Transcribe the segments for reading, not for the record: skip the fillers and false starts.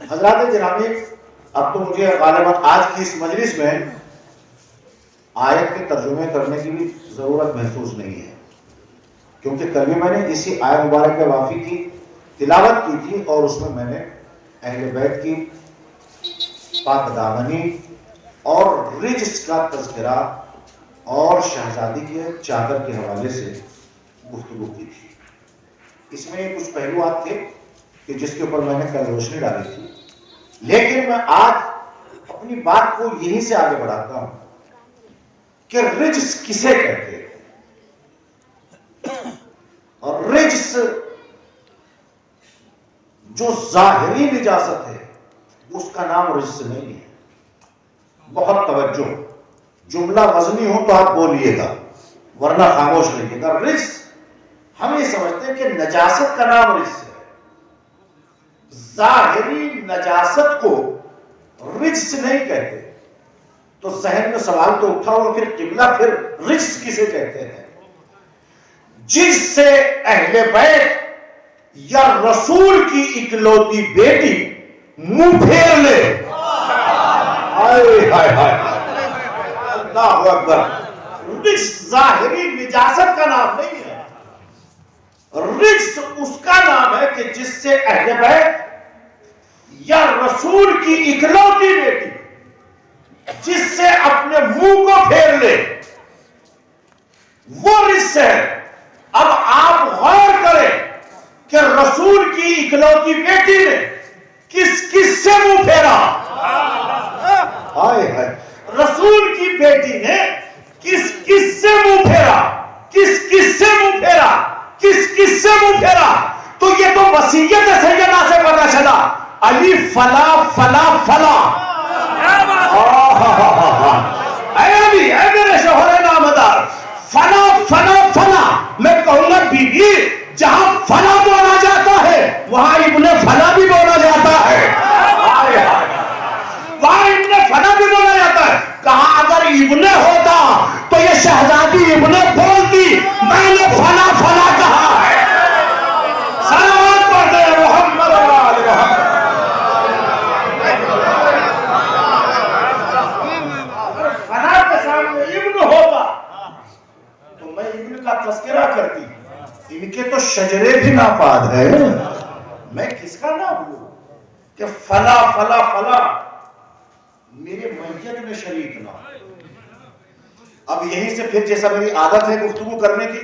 حضرات جنابی، اب تو مجھے غالباً آج کی اس مجلس میں آیت کے ترجمے کرنے کی بھی ضرورت محسوس نہیں ہے، کیونکہ کل بھی میں نے اسی آیت مبارک وافی کی تلاوت کی تھی اور اس میں نے اہل بیت کی پاک دامنی اور رجس کا تذکرہ اور شہزادی کے چادر کے حوالے سے گفتگو کی تھی۔ اس میں کچھ پہلوات تھے کہ جس کے اوپر میں نے کل روشنی ڈالی تھی، لیکن میں آج اپنی بات کو یہیں سے آگے بڑھاتا ہوں کہ رجس کسے کہتے ہیں، اور رجس جو ظاہری نجاست ہے اس کا نام رجس نہیں ہے۔ بہت توجہ، جملہ وزنی ہو تو آپ بولیے گا ورنہ خاموش رہیے گا۔ رجس ہم یہ سمجھتے ہیں کہ نجاست کا نام رجس ہے، ظاہری نجاست کو رجس نہیں کہتے۔ تو ذہن میں سوال تو اٹھا اور پھر قبلہ پھر رجس کسے کہتے ہیں؟ جس سے اہل بیت یا رسول کی اکلوتی بیٹی منہ پھیر لے، ہائے ہائے ہائے اللہ اکبر، رجس ظاہری نجاست کا نام نہیں ہے، رجس اس کا نام ہے کہ جس سے اہل بیت یا رسول کی اکلوتی بیٹی جس سے اپنے منہ کو پھیر لے، وہ رجس ہے۔ اب آپ غور کریں کہ رسول کی اکلوتی بیٹی نے کس کس سے منہ پھیرا؟ ہائے ہائے، رسول کی بیٹی نے کس کس سے منہ پھیرا؟ کس کس سے منہ پھیرا؟ کس کس سے منہ پھیرا؟ تو یہ تو وصیت سیدنا سے پتہ چلا، علی فلا فلا فلا۔ اے علی، اے میرے شوہر نامدار، فلا فلا فلا۔ میں کہوں گا بیوی، جہاں فلا بولا جاتا ہے وہاں ابن فلا بھی بولا جاتا ہے، وہاں ابن فلا بھی بولا جاتا ہے۔ کہاں اگر ابن ہوتا تو یہ شہزادی ابن بولتی، میں نے فلا فلا کہا ہے۔ صلوات پڑھتے ہیں محمد وآل محمد۔ فلا کے سامنے ابن ہوتا تو میں ابن کا تذکرہ کرتی، ان کے تو شجرے بھی ناپاد ہے، میں کس کا نام لوں کہ فلا فلا فلا میرے میت میں شریک نہ۔ اب یہیں سے پھر جیسا میری عادت ہے گفتگو کرنے کی،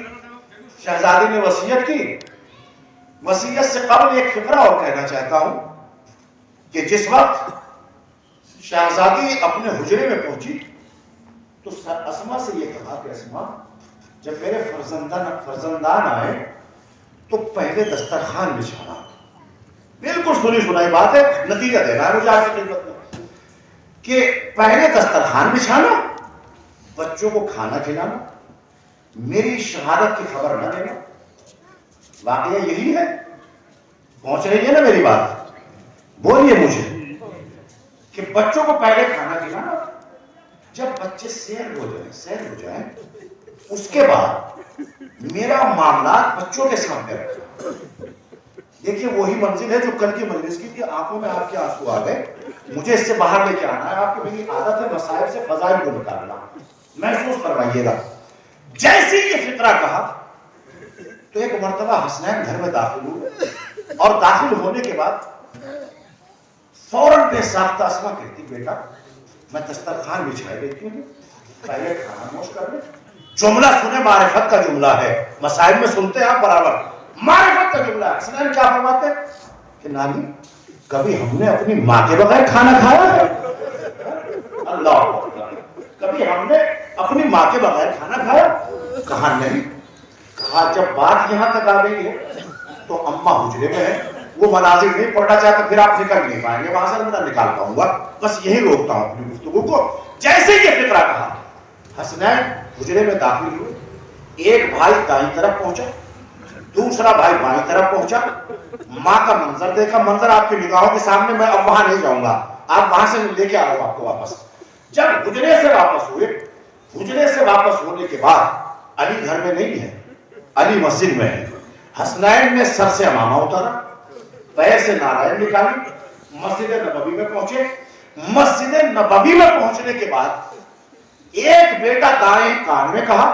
شہزادی نے وصیت کی، وصیت سے قبل ایک فقرہ اور کہنا چاہتا ہوں کہ جس وقت شہزادی اپنے حجرے میں پہنچی تو اسما سے یہ کہا کہ اسما، جب میرے فرزندان آئے تو پہلے دسترخوان بچھانا۔ بالکل سنی سنائی بات ہے، نتیجہ دینا ہے مجھے آپ کی خدمت میں کہ پہلے دسترخوان بچھانا، بچوں کو کھانا کھلانا، میری شہادت کی خبر نہ دینا۔ واقعہ یہی ہے، پہنچ رہی ہے نا میری بات؟ بولیے مجھے کہ بچوں کو پہلے کھانا کھلانا، جب بچے سیر ہو جائیں اس کے بعد میرا معاملات بچوں کے سامنے رکھنا۔ دیکھیے وہی منزل ہے جو کل کی مجلس کی تھی، آنکھوں میں آپ کے آنسو آ گئے، مجھے اس سے باہر لے کے آنا ہے۔ آپ کی میری عادت ہے مسائل سے فضائل کو نکالنا، محسوس کروائیے گا۔ جیسے یہ فقرہ کہا تو ایک مرتبہ حسنین گھر میں داخل ہوئے، اور داخل ہونے کے بعد فوراً بے ساختہ اسما کہتی، بیٹا میں دسترخوان بچھائے دیتی ہوں، پہلے کھانا نوش کر لیں۔ جملہ سنے، معرفت کا جملہ ہے، مسائل میں سنتے ہیں آپ برابر، معرفت کا جملہ ہے۔ حسنین کیا فرماتے ہیں کہ نانی، کبھی ہم نے اپنی ماں کے بغیر کھانا کھایا ہے؟ اللہ، کبھی ہم نے اپنی ماں کے بغیر کھانا کھایا؟ کہا نہیں۔ کہا جب بات یہاں تک آ گئی ہے تو اماں حجرے میں ہے، وہ مناظر نہیں پڑھنا چاہتا، پھر آپ نکل نہیں پائیں گے وہاں سے، میں نکال پاؤں گا، بس یہی روکتا ہوں اپنی گفتگو کو۔ جیسے یہ فقرہ کہا، حسنین حجرے میں داخل ہوئے، ایک بھائی دائیں طرف پہنچا، دوسرا بھائی بائیں طرف پہنچا، ماں کا منظر دیکھا، منظر آپ کی نگاہوں کے سامنے، میں اب وہاں نہیں جاؤں گا، آپ وہاں سے لے کے آ رہا ہوں آپ کو واپس۔ جب حجرے سے واپس ہوئے، حجرے سے واپس ہونے کے بعد علی گھر میں نہیں ہے، علی مسجد میں ہے۔ حسنین نے سر سے امامہ اتارا، پیر سے نارائن نکالی، مسجد نبوی میں پہنچے. مسجد نبوی میں پہنچنے کے بعد ایک بیٹا دائیں کان میں کہا,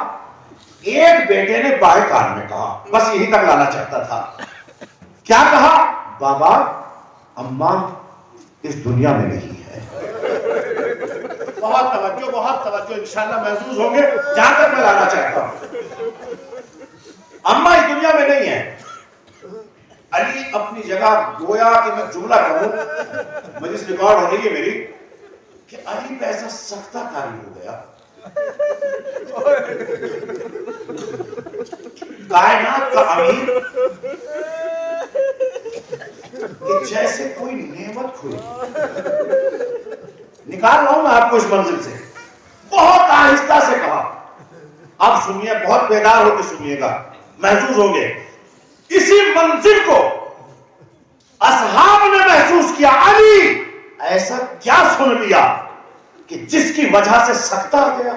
ایک بیٹے نے بائیں کان میں کہا. بس یہی تک لانا چاہتا تھا. کیا کہا؟ بابا اماں اس دنیا میں نہیں ہے. بہت توجہ انشاءاللہ محظوظ ہوں گے جہاں تک میں لانا چاہتا ہوں. اماں اس دنیا میں نہیں ہے. علی اپنی جگہ گویا کہ میں جملہ کہوں, مجلس ریکارڈ ہو رہی ہے میری, کہ علی پہ ایسا سختہ طاری ہو گیا کائنات کا امیر کہ جیسے کوئی نعمت کھوئی. نکال رہا ہوں میں آپ کو اس منزل سے. بہت آہستہ سے کہا, اب سنیے, بہت بیدار ہو کے سنیے گا, محسوس ہوں گے. اسی منزل کو اصحاب نے محسوس کیا. علی ایسا کیا سن لیا کہ جس کی وجہ سے سکتہ آ گیا؟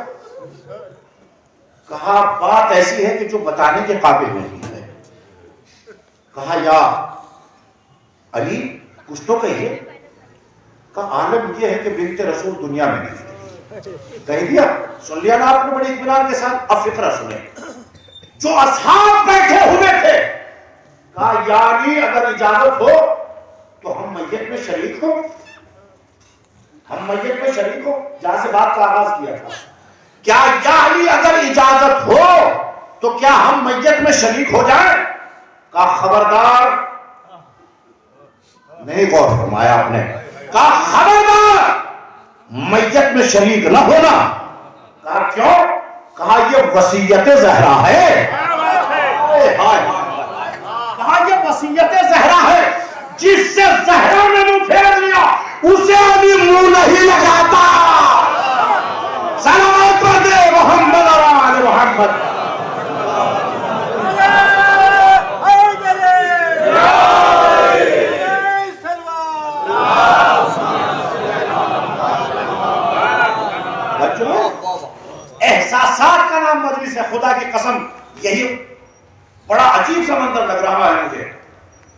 کہا بات ایسی ہے کہ جو بتانے کے قابل نہیں ہے. کہا یا علی کچھ تو کہیے. کہا عالم یہ ہے کہ بنت رسول دنیا میں نہیں. کہہ دیا, سن لیا نا آپ نے بڑی اطمینان کے ساتھ. اب فقرہ سنیں. جو اصحاب بیٹھے ہوئے تھے, کہا یا علی اگر اجازت ہو تو ہم میت میں شریک ہو. ہم میت میں شریک ہو, جہاں سے بات کا آغاز کیا تھا. کیا یا علی اگر اجازت ہو تو کیا ہم میت میں شریک ہو جائیں؟ کہا خبردار. نہیں غور فرمایا آپ نے. کہا خبردار میت میں شریک نہ ہونا. کہا کیوں؟ کہا یہ وصیت زہرا ہے. کہا یہ وصیت زہرا ہے. جس سے زہرا نے منہ پھیر لیا اسے ابھی منہ نہیں لگاتا. سلام پر دے محمد اور آل محمد. احساسات کا نام مجلس ہے. خدا کی قسم یہی بڑا عجیب سا منظر لگ رہا ہے مجھے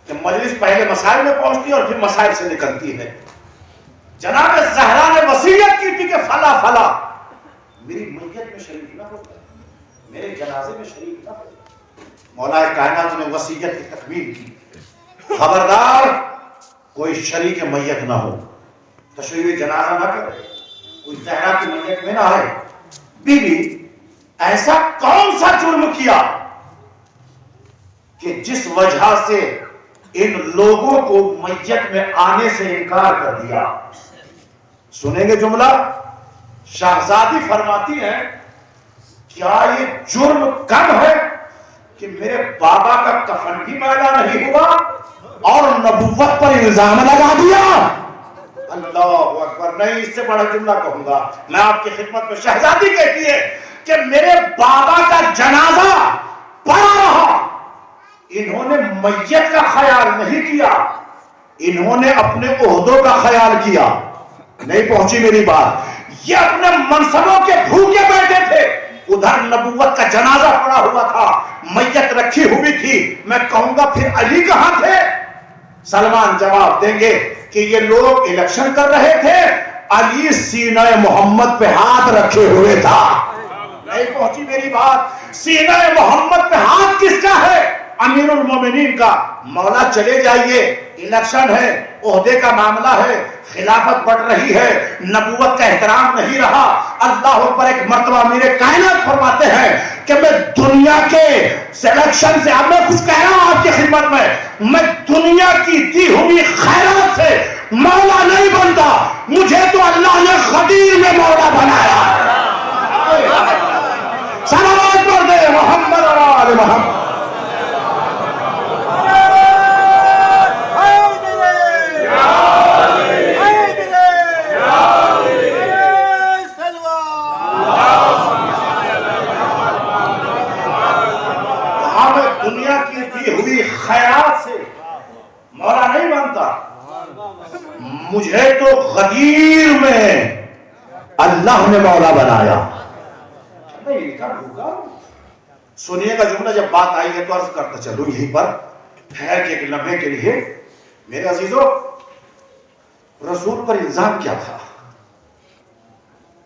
کہ مجلس پہلے مسائل میں پہنچتی ہے اور پھر مسائل سے نکلتی ہے. جناب زہرا نے وصیت کی تھی کہ فلا فلا میری میت میں شریک نہ ہو, میرے جنازے میں شریک نہ ہو. مولا کائنات نے وصیت کی تکمیل کی. خبردار کوئی شریک میت نہ ہو, تشریح جنازہ نہ کرے, کوئی زہرا کی میت میں نہ آئے. بی بی ایسا کون سا جرم کیا کہ جس وجہ سے ان لوگوں کو میت میں آنے سے انکار کر دیا؟ سنیں گے جملہ. شہزادی فرماتی ہیں کیا یہ جرم کم ہے کہ میرے بابا کا کفن بھی میلا نہیں ہوا اور نبوت پر الزام لگا دیا؟ اللہ اکبر. نہیں, اس سے بڑا جملہ کہوں گا میں آپ کی خدمت میں. شہزادی کہتی ہے کہ میرے بابا کا جنازہ پڑا رہا, انہوں نے میت کا خیال نہیں کیا, انہوں نے اپنے عہدوں کا خیال کیا. نہیں پہنچی میری بات. یہ اپنے منصبوں کے بھوکے بیٹھے تھے, ادھر نبوت کا جنازہ پڑا ہوا تھا, میت رکھی ہوئی تھی. میں کہوں گا پھر علی کہاں تھے؟ سلمان جواب دیں گے کہ یہ لوگ الیکشن کر رہے تھے, علی سینہ محمد پہ ہاتھ رکھے ہوئے تھا. نہیں پہنچی میری بات. سینہ محمد پہ ہاتھ کس کا ہے؟ امیر المومنین کا. مولا چلے جائیے, الیکشن ہے, عہدے کا معاملہ ہے, خلافت بڑھ رہی ہے, نبوت کا احترام نہیں رہا. اللہ اکبر. ایک مرتبہ میرے کائنات فرماتے ہیں کہ میں دنیا کے سلیکشن سے, اب میں کچھ کہہ رہا ہوں آپ کی خدمت میں دنیا کی دی ہوئی خیرات سے مولا نہیں بنتا, مجھے تو اللہ نے خدیر میں مولا بنایا. صلوات پر دے محمد اور آل محمد. دنیا کی دی ہوئی خیرات سے مولا نہیں بنتا, مجھے تو غدیر میں اللہ نے مولا بنایا. سنیے گا جملہ, جب بات آئی ہے تو عرض کرتا چلوں یہیں پر ٹھہر کے ایک لمحے کے لیے. میرے عزیزو, رسول پر الزام کیا تھا؟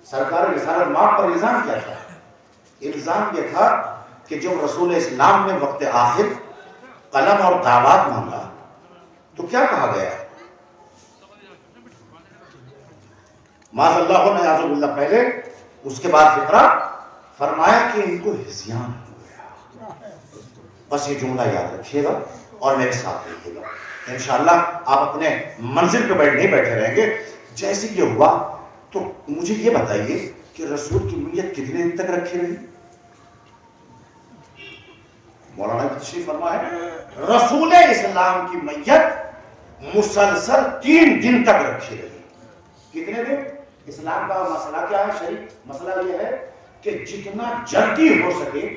سرکار رسالت مآب پر الزام کیا تھا؟ الزام یہ تھا کہ جب رسول اسلام نے وقت آخر قلم اور دعوات مانگا تو کیا کہا گیا؟ معاذ اللہ و نعوذ باللہ، پہلے اس کے بعد فقرہ فرمایا کہ ان کو ہذیان ہو گیا. بس یہ جملہ یاد رکھیے گا اور میرے ساتھ رہیے گا انشاءاللہ. آپ اپنے منزل پہ نہیں بیٹھے رہیں گے. جیسے یہ ہوا تو مجھے یہ بتائیے کہ رسول کی میت کتنے دن تک رکھی رہی؟ مولانا تشریف فرما ہے رسول اسلام کی میت مسلسل 3 دن تک رکھی رہی. کتنے دن؟ اسلام کا مسئلہ کیا ہے؟ شریف مسئلہ یہ ہے کہ جتنا جلدی ہو سکے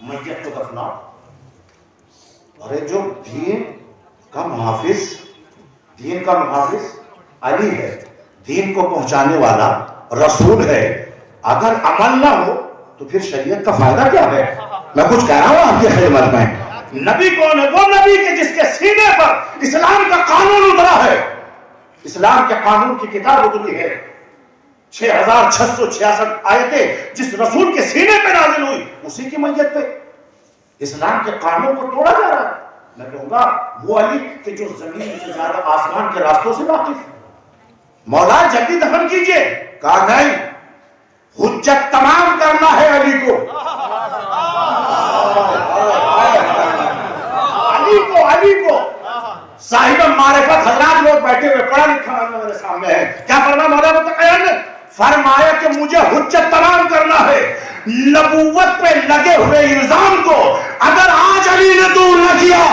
میت کو دفناؤ. اور جو دین کا محافظ علی ہے، دین کو پہنچانے والا رسول ہے، اگر عمل نہ ہو تو پھر شریعت کا فائدہ کیا ہے؟ میں کچھ کہہ رہا ہوں آپ کی خدمت میں. نبی کون ہے؟ وہ نبی کہ جس کے سینے پر اسلام کا قانون اترا ہے، اسلام کے قانون کی کتاب اتری ہے. 6666 آیتیں جس رسول کے سینے پہ نازل ہوئی، اسی کی میت پہ اسلام کے قانون کو توڑا جا رہا ہے. میں کہوں گا وہ علی کہ جو زمین سے زیادہ آسمان کے راستوں سے واقف ہے. مولا جلدی دفن کیجئے. کہا نہیں، حجت تمام کرنا ہے علی کو. علی کو صاحب معرفت حضرات لوگ بیٹھے ہوئے، پڑھا لکھا میرے سامنے ہے. کیا فرمایا مولا متقین نے؟ فرمایا کہ مجھے حجت تمام کرنا ہے. نبوت پہ لگے ہوئے الزام کو اگر آج علی نے دور نہ کیا،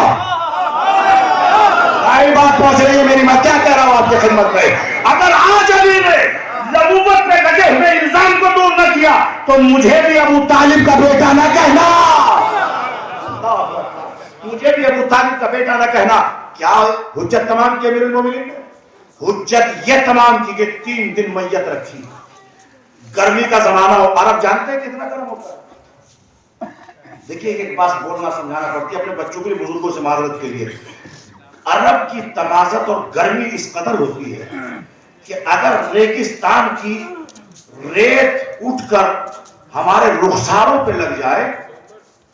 بات پہنچ رہی ہے میری، میں کیا کہہ رہا ہوں آپ کی خدمت میں، اگر آج علی نے نبوت پہ لگے ہوئے الزام کو دور نہ کیا تو مجھے بھی ابو طالب کا بیٹا نہ کہنا. مجھے بھی ابو طالب کا بیٹا نہ کہنا. کیا حجت تمام کی امیر المومنین نے؟ حجت یہ تمام کی کہ 3 دن میت رکھی. گرمی کا زمانہ ہو، عرب جانتے ہیں کتنا گرم ہوتا ہے. دیکھیے ایک بات بولنا سمجھانا پڑتی ہے اپنے بچوں کے لیے، بزرگوں سے معذرت کے لیے. عرب کی تمازت اور گرمی اس قدر ہوتی ہے کہ اگر ریگستان کی ریت اٹھ کر ہمارے رخساروں پہ لگ جائے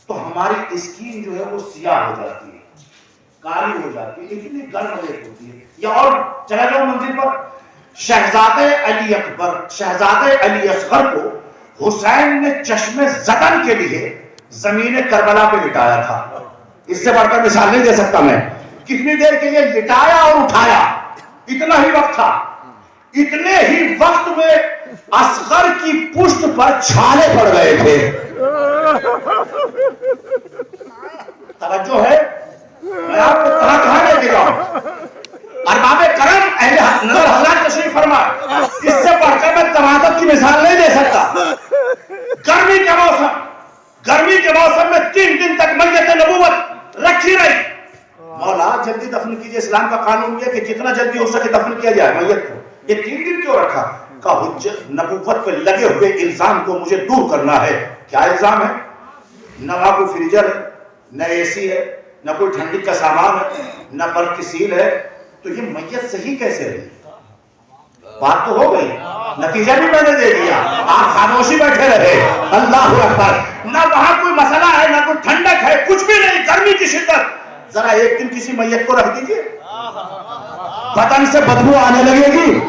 تو ہماری اسکین جو ہے وہ سیاہ ہو جاتی ہے، کالی ہو جاتی ہے، اتنی گرم ریت ہوتی ہے. یا اور چلا جاؤ منزل پر، شہزادے علی اکبر، شہزادے علی اصغر کو حسین نے چشم زدن کے لیے زمین کربلا پہ لٹایا تھا. اس سے بڑھ کر مثال نہیں دے سکتا میں. کتنی دیر کے لیے لٹایا اور اٹھایا، اتنا ہی وقت تھا. اتنے ہی وقت میں اصغر کی پشت پر چھالے پڑ گئے تھے. توجہ ہے؟ میں آپ کو کہاں لے کے جاؤں. ارباب کرم اہل نظر حضرات تشریف فرما. اس سے بڑھ کر میں تمادت کی مثال نہیں دے سکتا. گرمی کے موسم میں 3 دن تک میت نبوت رکھی رہی. مولا جلدی دفن کیجئے. اسلام کا قانون یہ کہ جتنا جلدی ہو سکے دفن کیا جائے میت کو. یہ 3 دن کیوں رکھا؟ کہ حجت نبوت پہ لگے ہوئے الزام کو مجھے دور کرنا ہے. کیا الزام ہے؟ نہ وہاں کوئی فریجر ہے، نہ اے سی ہے، نہ کوئی ٹھنڈی کا سامان ہے، نہ برف کی سیل ہے. تو یہ میت صحیح کیسے رہی؟ بات تو ہو گئی، نتیجہ بھی میں نے دے دیا. آپ خاموشی بیٹھے رہے. اللہ اکبر. نہ وہاں کوئی مسئلہ ہے، نہ کوئی ٹھنڈک ہے، کچھ بھی نہیں. گرمی کی شدت. ذرا ایک دن کسی میت کو رکھ دیجئے، بدن سے بدبو آنے لگے گی.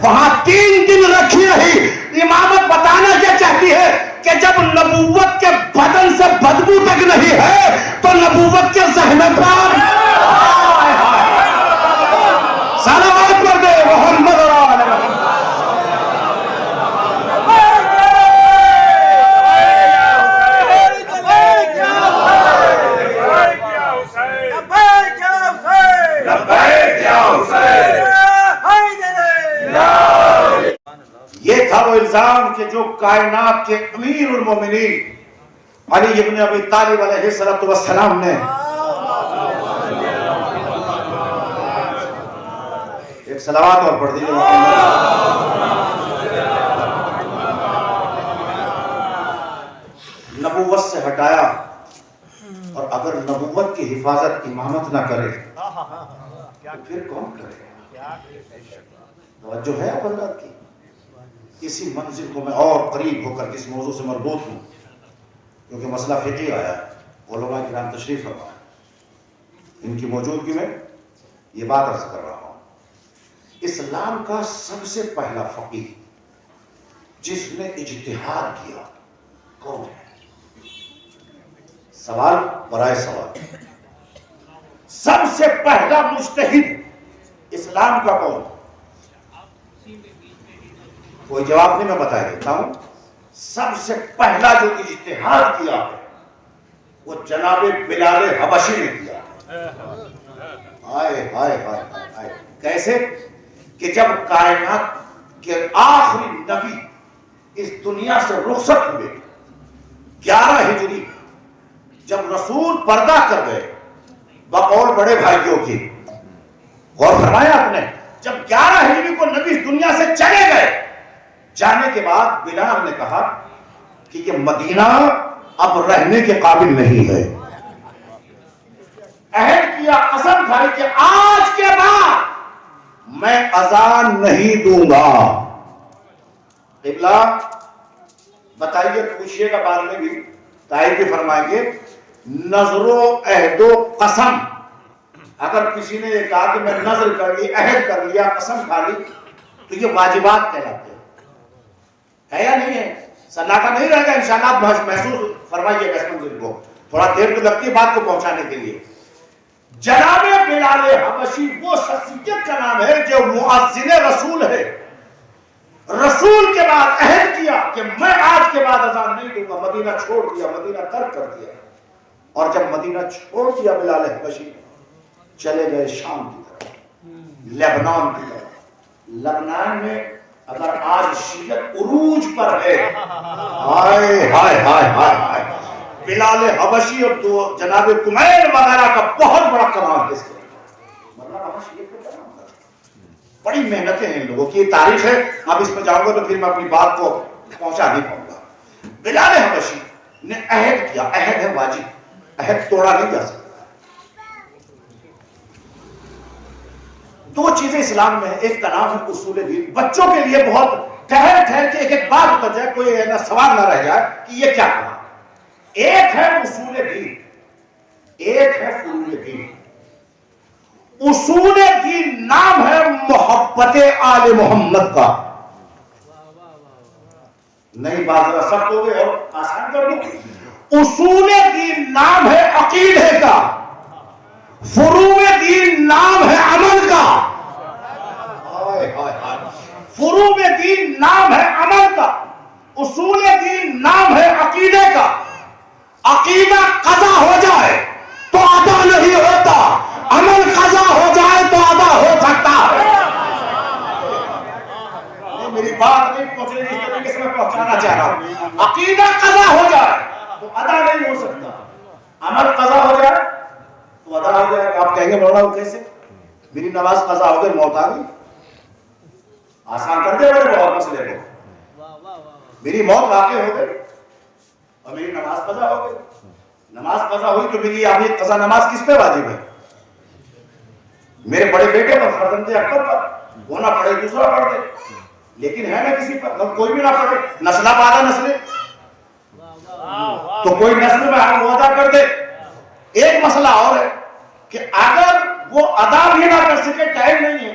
وہاں 3 دن رکھی رہی. امامت بتانا کیا چاہتی ہے کہ جب نبوت کے بدن سے بدبو تک نہیں ہے تو نبوت کے ذہن پر صلوات پر دے محمد یہ تھا وہ الزام کہ جو کائنات کے امیر المومنین علی ابن ابی طالب علیہ السلام نے ایک صلوات اور پڑھ دیجیے. نبوت سے ہٹایا، اور اگر نبوت کی حفاظت امامت نہ کرے تو پھر کون کرے؟ توجہ ہے حضرات کی؟ اسی منزل کو میں اور قریب ہو کر کس موضوع سے مربوط ہوں، کیونکہ مسئلہ فقہی آیا ہے، علماء کرام تشریف فرما، ان کی موجودگی میں یہ بات عرض کر رہا ہوں۔ اسلام کا سب سے پہلا فقیہ جس نے اجتہاد کیا کون ہے؟ سوال برائے سوال، سب سے پہلا مجتہد اسلام کا کون؟ کوئی جواب نہیں، میں بتا دیتا ہوں۔ سب سے پہلا جو اجتہاد کیا ہے وہ جناب بلال حبشی نے کیا۔ ہائے ہائے ہائے ہائے، کیسے کہ جب کائنات کے آخری نبی اس دنیا سے رخصت ہوئے 11 ہجری، جب رسول پردہ کر گئے بقول بڑے بھائیوں کی، غور فرمایا آپ نے، جب 11 ہجری کو نبی اس دنیا سے چلے گئے، جانے کے بعد بلال نے کہا کہ یہ مدینہ اب رہنے کے قابل نہیں ہے۔ عہد کیا، قسم کھائی کہ آج کے بعد میں اذان نہیں دوں گا۔ قبلہ بتائیے، پوچھئے گا بعد میں بھی تائید بھی فرمائیں گے، نظر و عہد و قسم، اگر کسی نے یہ کہا کہ میں نظر کر لی، عہد کر لیا، قسم کھا لی، تو یہ واجبات کہلاتے ہیں، ہے یا نہیں ہے؟ سناٹا نہیں رہے گا انشاءاللہ، آپ محسوس فرمائیے گا اس منظر کو، تھوڑا دیر تو لگتی ہے بات کو پہنچانے کے لیے۔ جناب بلال حبشی وہ شخصیت کا نام ہے جو مؤذن رسول ہے، رسول کے بعد عہد کیا کہ میں آج کے بعد اذان نہیں دوں گا، مدینہ چھوڑ دیا، مدینہ ترک کر دیا، اور جب مدینہ چھوڑ دیا بلال حبشی چلے گئے شام کی طرف، لبنان کی طرف۔ لبنان میں اگر آج شیعت عروج پر ہے، ہائے ہائے ہائے ہائے، بلال حبشی اور جناب کمیل وغیرہ کا بہت بڑا کمال ہے اس کے، مطلب شیعت کا کام ہے، بڑی محنتیں ہیں ان لوگوں کی، یہ تاریخ ہے، اب اس میں جاؤں گا تو پھر میں اپنی بات کو پہنچا نہیں پاؤں گا۔ بلال حبشی نے عہد کیا، عہد ہے واجب، عہد توڑا نہیں جا سکتا۔ دو چیزیں اسلام میں ہیں، ایک کا نام ہے اصول دین، بچوں کے لیے بہت ٹھہر ٹھہر کے ایک ایک بات اتر جائے، کوئی سوال نہ رہ جائے کہ یہ کیا کہا۔ ایک ہے اصول دین، ایک ہے فروع دین۔ اصول دین نام ہے محبت آل محمد کا، نہیں بات ذرا سخت ہو گئے اور آسان کر دوں۔ اصول دین نام ہے عقیدے کا، فروع دین نام ہے عمل کا۔ فروع دین نام ہے عمل کا، اصول دین نام ہے عقیدے کا۔ عقیدہ قضا ہو جائے تو ادا نہیں ہوتا، عمل قضا ہو جائے تو ادا ہو سکتا ہے۔ میری بات نہیں پہنچ رہی، اس طریقے سے میں پہنچانا چاہ رہا ہوں۔ عقیدہ قضا ہو جائے تو ادا نہیں ہو سکتا، عمل قضا ہو جائے تو ادا ہو جائے۔ آپ کہیں گے مولانا کیسے؟ میری نماز قضا ہو گئی، موت آ گئی، آسان کر دے بڑے بہت مسئلے کو۔ میری موت واقع ہو گئی اور میری نماز قضا ہو گئی، نماز قضا ہوئی تو میری اب یہ قضا نماز کس پہ واجب ہے؟ میرے بڑے بیٹے پر، فرزند اکبر پر، وہ نہ پڑھے دوسرا پڑھ دے، لیکن ہے نا کسی پر کوئی بھی نہ پڑھے، نسلہ بعد نسلیں تو کوئی نسل میں وہ ادا کر دے۔ ایک مسئلہ اور ہے کہ اگر وہ ادا بھی نہ کر سکے، ٹائم نہیں ہے،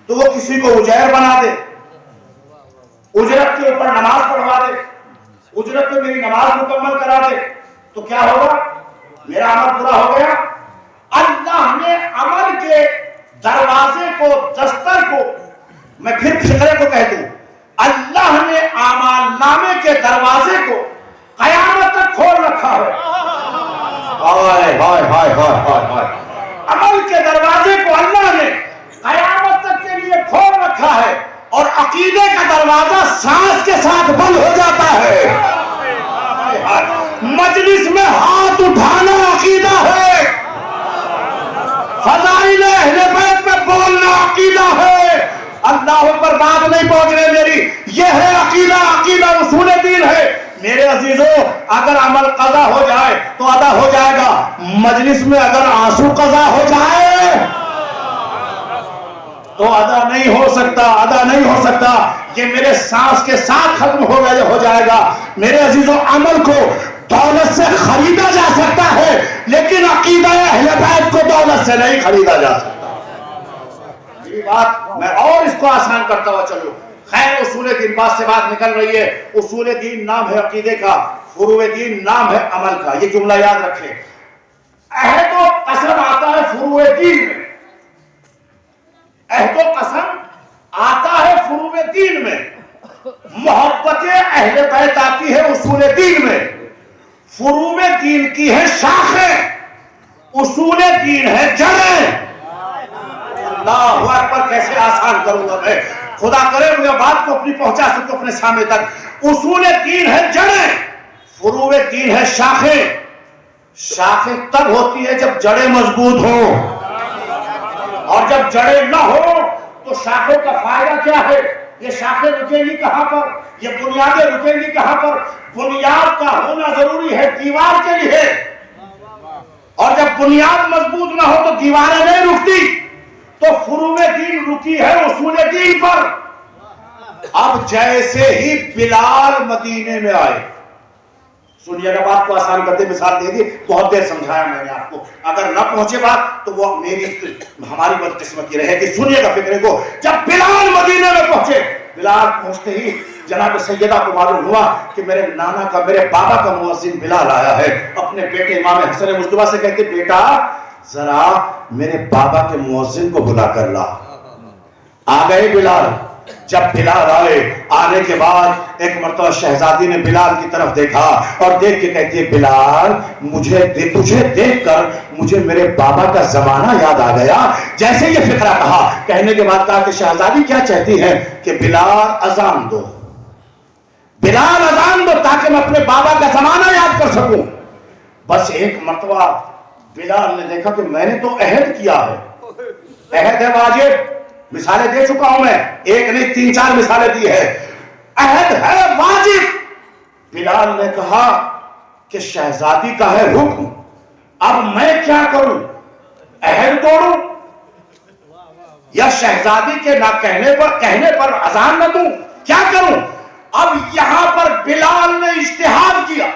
تو وہ کسی کو اجیر بنا دے، اجرت کے اوپر نماز پڑھوا دے، اجرت پہ میری نماز مکمل کرا دے، تو کیا ہوگا؟ میرا عمل پورا ہو گیا۔ اللہ نے عمل کے دروازے کو، دستر کو، میں پھر فقرے کو کہہ دوں، اللہ نے اعمال نامے کے دروازے کو قیامت تک کھول رکھا ہے۔ ہائے ہائے ہائے ہائے ہائے، عمل کے دروازے کو اللہ نے قیامت تک کے لیے کھول رکھا ہے، اور عقیدے کا دروازہ سانس کے ساتھ بند ہو جاتا ہے۔ مجلس میں ہاتھ اٹھانا عقیدہ ہے، فضائل اہل بیت میں بولنا عقیدہ ہے۔ اللہ پر بات نہیں پہنچ رہے میری، یہ ہے عقیدہ، عقیدہ اصول دین ہے۔ میرے عزیزوں، اگر عمل قضا ہو جائے تو ادا ہو جائے گا، مجلس میں اگر آنسو قضا ہو جائے تو ادا نہیں ہو سکتا، ادا نہیں ہو سکتا. یہ میرے سانس کے ساتھ ختم ہو جائے گا. میرے عزیزوں، عمل کو دولت سے خریدا جا سکتا ہے، لیکن عقیدہ اہل بیت کو دولت سے نہیں خریدا جا سکتا. یہ بات میں اور اس کو آسان کرتا ہوا چلو. خیر، اصول دین بات سے بات نکل رہی ہے. اصول دین نام ہے عقیدے کا، فروع دین نام ہے عمل کا. یہ جملہ یاد رکھیں. عہد و قسم آتا ہے فروع دین میں، عہد و قسم آتا ہے فروع دین میں. محبت اہل بیت آتی ہے اصول دین میں. فروع دین کی ہے شاخیں، اصول دین ہے جڑیں. اللہ اکبر، کیسے آسان کروں گا میں. خدا کرے مجھے بات کو اپنی پہنچا سکوں اپنے سامنے تک. اصول دین ہے جڑیں، فروع دین ہے شاخیں. شاخیں تب ہوتی ہے جب جڑیں مضبوط ہوں، اور جب جڑیں نہ ہو تو شاخوں کا فائدہ کیا ہے؟ یہ شاخیں رکیں گی کہاں پر؟ یہ بنیادیں رکیں گی کہاں پر؟ بنیاد کا ہونا ضروری ہے دیوار کے لیے، اور جب بنیاد مضبوط نہ ہو تو دیواریں نہیں رکتی. تو فروع دین رکی ہے اصول دین پر. اب جیسے ہی بلال مدینے میں آئے، سنیے گا بات کو آسان کرتے مثال دے دی. بہت دیر سمجھایا میں نے آپ کو، اگر نہ پہنچے بات تو وہ ہماری بدقسمتی رہے گی. سنیے گا فکرے کو. جب بلال مدینے میں پہنچے، بلال پہنچتے ہی جناب سیدہ کو معلوم ہوا کہ میرے نانا کا، میرے بابا کا مؤذن بلال آیا ہے. اپنے بیٹے امام حسن مصطفیٰ سے کہتے، بیٹا ذرا میرے بابا کے مؤذن کو بلا کر لا. آ گئے بلال. جب بلال آئے، آنے کے بعد ایک مرتبہ شہزادی نے بلال کی طرف دیکھا اور دیکھ کے کہتی ہے، بلال تجھے دیکھ کر مجھے میرے بابا کا زمانہ یاد آ گیا. جیسے یہ فقرہ کہا، کہنے کے بعد کہا کہ شہزادی کیا چاہتی ہے؟ کہ بلال اذان دو، بلال اذان دو تاکہ میں اپنے بابا کا زمانہ یاد کر سکوں. بس ایک مرتبہ بلال نے دیکھا کہ میں نے تو عہد کیا ہے، عہد ہے واجب. مثالیں دے چکا ہوں میں، ایک نہیں 3-4 مثالیں دی ہے. عہد ہے واجب. بلال نے کہا کہ شہزادی کا ہے حکم، اب میں کیا کروں؟ عہد توڑوں یا شہزادی کے نہ کہنے پر اذان نہ دوں؟ کیا کروں؟ اب یہاں پر بلال نے اجتہاد کیا.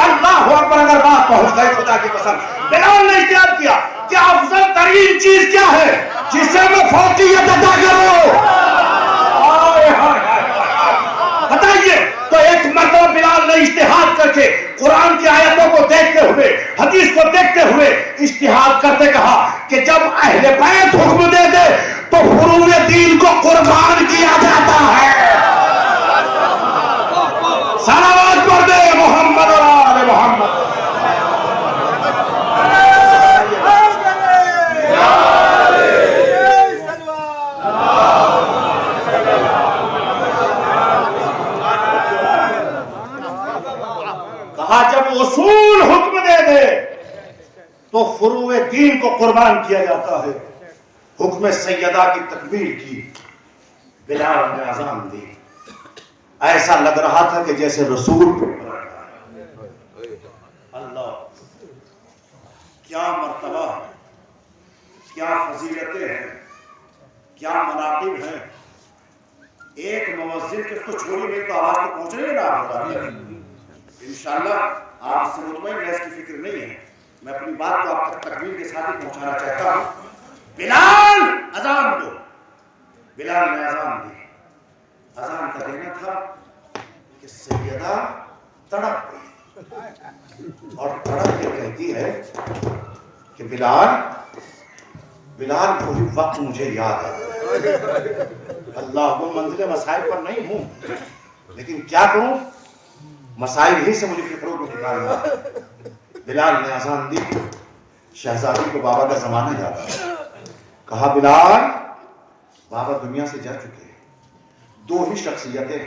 اللہ اکبر، اگر بات پہنچ گئی خدا کی قسم. بلال نے اجتہاد کیا کہ افضل ترین چیز کیا ہے جسے میں فوقیت عطا کروں. بتائیے. تو ایک مرتبہ بلال نے اجتہاد کر کے قرآن کی آیتوں کو دیکھتے ہوئے، حدیث کو دیکھتے ہوئے اجتہاد کرتے کہا کہ جب اہل بیت حکم دے دے تو فروع دین کو قربان کیا جاتا ہے. صلوات پڑھ دے محمد اور آل محمد. کہا جب اصول حکم دے دے تو فروع دین کو قربان کیا جاتا ہے. حکم سیدہ کی تکبیر کی، بلال نے اذان دی. ایسا لگ رہا تھا کہ جیسے رسول. اللہ، کیا مرتبہ، کیا فضیلتیں ہیں، کیا مناقب ہیں. ایک مؤذن کے کو چھوڑی نہیں تو آواز تو پہنچ رہی نا. انشاءاللہ آپ سے مطمئن ہے، اس کی فکر نہیں ہے. میں اپنی بات کو آپ تک تکمیل کے ساتھ ہی پہنچانا چاہتا ہوں. بلال اذان دو. بلال نے اذان دی. اذان کا دینا تھا کہ سیدہ تڑپ گئی اور تڑپ کے کہتی ہے کہ بلال وہی وقت مجھے یاد ہے. اللہ، وہ منزل مسائل پر نہیں ہوں، لیکن کیا کروں، مسائل ہی سے مجھے فکروں کو نکالنا. بلال نے اذان دی. شہزادی کو بابا کا زمانہ یاد آیا. کہا بلال، بابا دنیا سے جا چکے ہیں. دو ہی شخصیتیں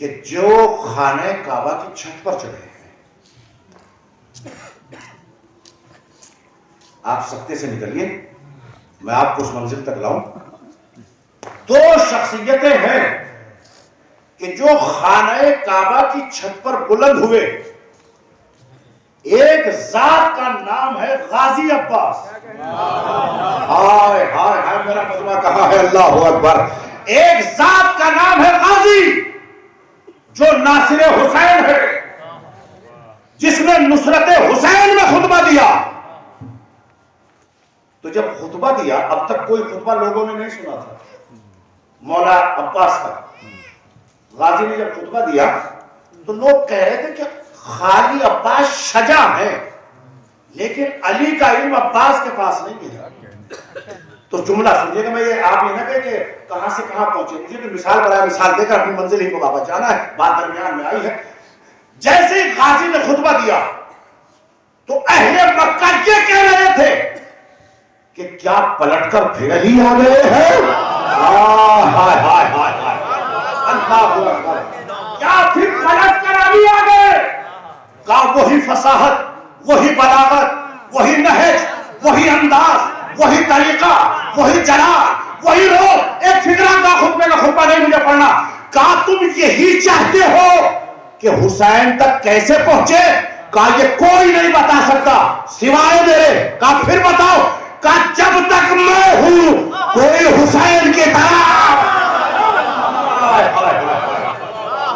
کہ جو خانہ کعبہ کی چھت پر چڑھے ہیں. آپ سکتے سے نکلیے، میں آپ کو اس منزل تک لاؤں. دو شخصیتیں ہیں کہ جو خانہ کعبہ کی چھت پر بلند ہوئے. ایک ذات کا نام ہے غازی عباس. ہائے ہائے ہائے میرا مجمع کہاں ہے؟ اللہ اکبر. ایک ذات کا نام ہے غازی جو ناصر حسین ہے، جس نے نصرت حسین میں خطبہ دیا. تو جب خطبہ دیا، اب تک کوئی خطبہ لوگوں نے نہیں سنا تھا مولا عباس کا. غازی نے جب خطبہ دیا تو لوگ کہہ رہے تھے کہ خالی عباس شجاع ہے، لیکن علی کا علم عباس کے پاس نہیں ہے. تو جملہ سنیے گا، میں یہ آپ یہ نہ کہیں کہ کہاں سے کہاں پہنچے، مجھے تو مثال بڑھایا، مثال دے کر اپنی منزل ہی کو واپس جانا ہے، بات درمیان میں آئی ہے. جیسے ہی غازی نے خطبہ دیا تو اہل مکہ یہ کہہ رہے تھے کہ کیا پلٹ کر پھر علی آ گئے ہیں؟ ہائے ہائے ہائے ہائے، اللہ اکبر، کیا پھر پلٹ کر علی آ گئے؟ کہا وہی فصاحت، وہی بلاغت، وہی نہج، وہی انداز، وہی طریقہ، وہی جلال، وہی روح. ایک فکرہ کا خطبہ نہیں مجھے پڑھنا. کہا تم یہی چاہتے ہو کہ حسین تک کیسے پہنچے؟ کہا یہ کوئی نہیں بتا سکتا سوائے میرے. کہا پھر بتاؤ. کہا جب تک میں ہوں کوئی حسین کی طرف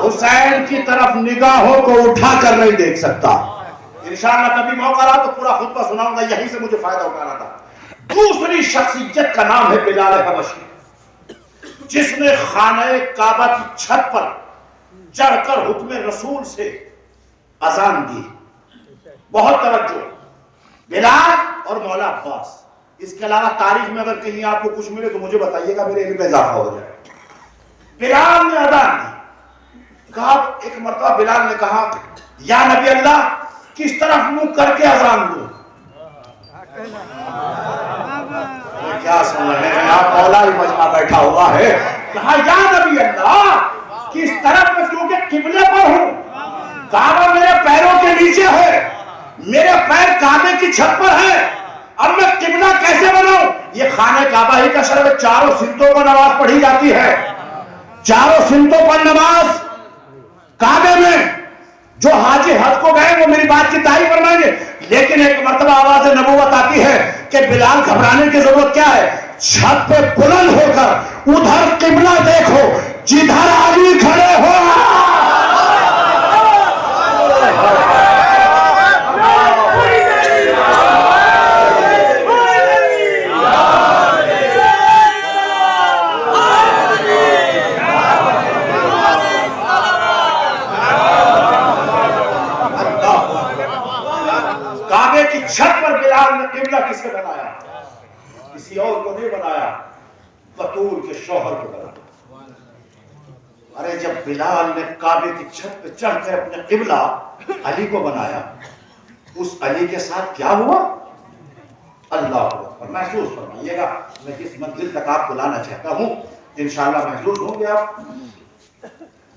حسین کی طرف نگاہوں کو اٹھا کر نہیں دیکھ سکتا. انشاءاللہ کبھی موقع رہا تو پورا خطبہ سناؤں گا، یہیں سے مجھے فائدہ اٹھانا تھا. دوسری شخصیت کا نام ہے بلال حبشی، جس نے خانہ کعبہ کی چھت پر چڑھ کر حکم رسول سے اذان دی. بہت توجہ، بلال اور مولا عباس. اس کے علاوہ تاریخ میں اگر کہیں آپ کو کچھ ملے تو مجھے بتائیے گا، میرے علم میں اضافہ ہو جائے. بلال نے اذان دی. کہا ایک مرتبہ بلال نے کہا یا نبی اللہ کس طرف منہ کر کے اذان دوں؟ کیا سن رہے ہیں آپ؟ مولا ہی مجمع بیٹھا ہوا ہے. کہا یا نبی اللہ کس طرف میں، کیونکہ قبلے پر ہوں، کعبہ میرے پیروں کے نیچے ہے، میرے پیر کعبے کی چھت پر ہے، اب میں قبلہ کیسے بناؤں؟ یہ خانہ کعبہ ہی کا شرف ہے، چاروں سمتوں پر نماز پڑھی جاتی ہے، چاروں سمتوں پر نماز کعبے میں. جو حاجی حج کو گئے وہ میری بات کی تائید فرمائیں گے. لیکن ایک مرتبہ آواز نبوت آتی ہے کہ بلال گھبرانے کی ضرورت کیا ہے؟ چھت پہ بلند ہو کر ادھر قبلہ دیکھو جدھر علی کھڑے ہو. کعبے کی چھت پر بلال نے قبلہ کس کو بنایا؟ کسی اور کو نہیں بنایا، بطول کے شوہر کو بنایا. ارے جب بلال نے کعبے کی چھت پہ چڑھ کر اپنے قبلہ علی کو بنایا، اس علی کے ساتھ کیا ہوا؟ اللہ اکبر. محسوس فرمائیے گا میں کس منزل تک آپ کو لانا چاہتا ہوں، انشاءاللہ محسوس ہوں گے آپ.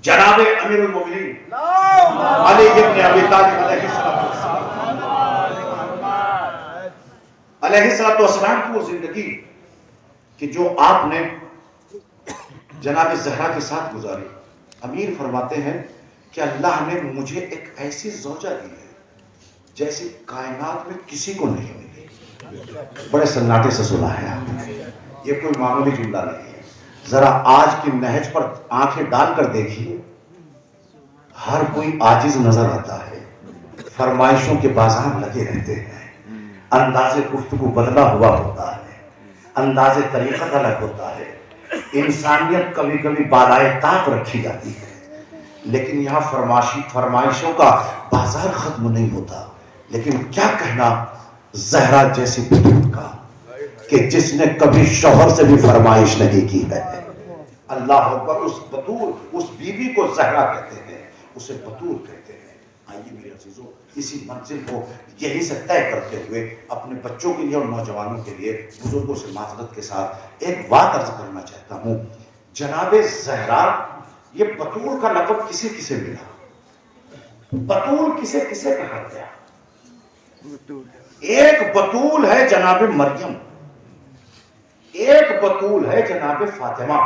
جناب امیر المومنین علی ابن ابی طالب علیہ السلام کی وہ زندگی کہ جو آپ نے جناب زہرا کے ساتھ گزاری. امیر فرماتے ہیں کہ اللہ نے مجھے ایک ایسی زوجہ دی ہے جیسی کائنات میں کسی کو نہیں ملی. بڑے سناٹے سے سنا ہے آپ نے، یہ کوئی معمولی جملہ نہیں ہے. ذرا آج کی نہج پر آنکھیں ڈال کر دیکھیے، ہر کوئی عاجز نظر آتا ہے، فرمائشوں کے بازار لگے رہتے ہیں، انداز گفتگو بدلا ہوا ہوتا ہے، انداز طریقت الگ ہوتا ہے، انسانیت کبھی کبھی بالائے طاق رکھی جاتی ہے. لیکن یہاں فرمائشوں کا بازار ختم نہیں ہوتا. لیکن کیا کہنا زہرا جیسی بطول کا کہ جس نے کبھی شوہر سے بھی فرمائش نہیں کی ہے. اللہ اکبر. اس بطول، اس بیوی کو زہرا کہتے ہیں، اسے بطول کہتے ہیں. آئیے میرے عزیزوں اسی منزل کو یہی سے طے کرتے ہوئے اپنے بچوں کے لیے اور نوجوانوں کے لیے بزرگوں سے معذرت کے ساتھ ایک بات عرض کرنا چاہتا ہوں. جناب زہرا، یہ بطول کا لقب کسے کسے ملا؟ بطول کسے کسے کہا گیا؟ ایک بطول ہے جناب مریم، ایک بطول ہے جناب فاطمہ.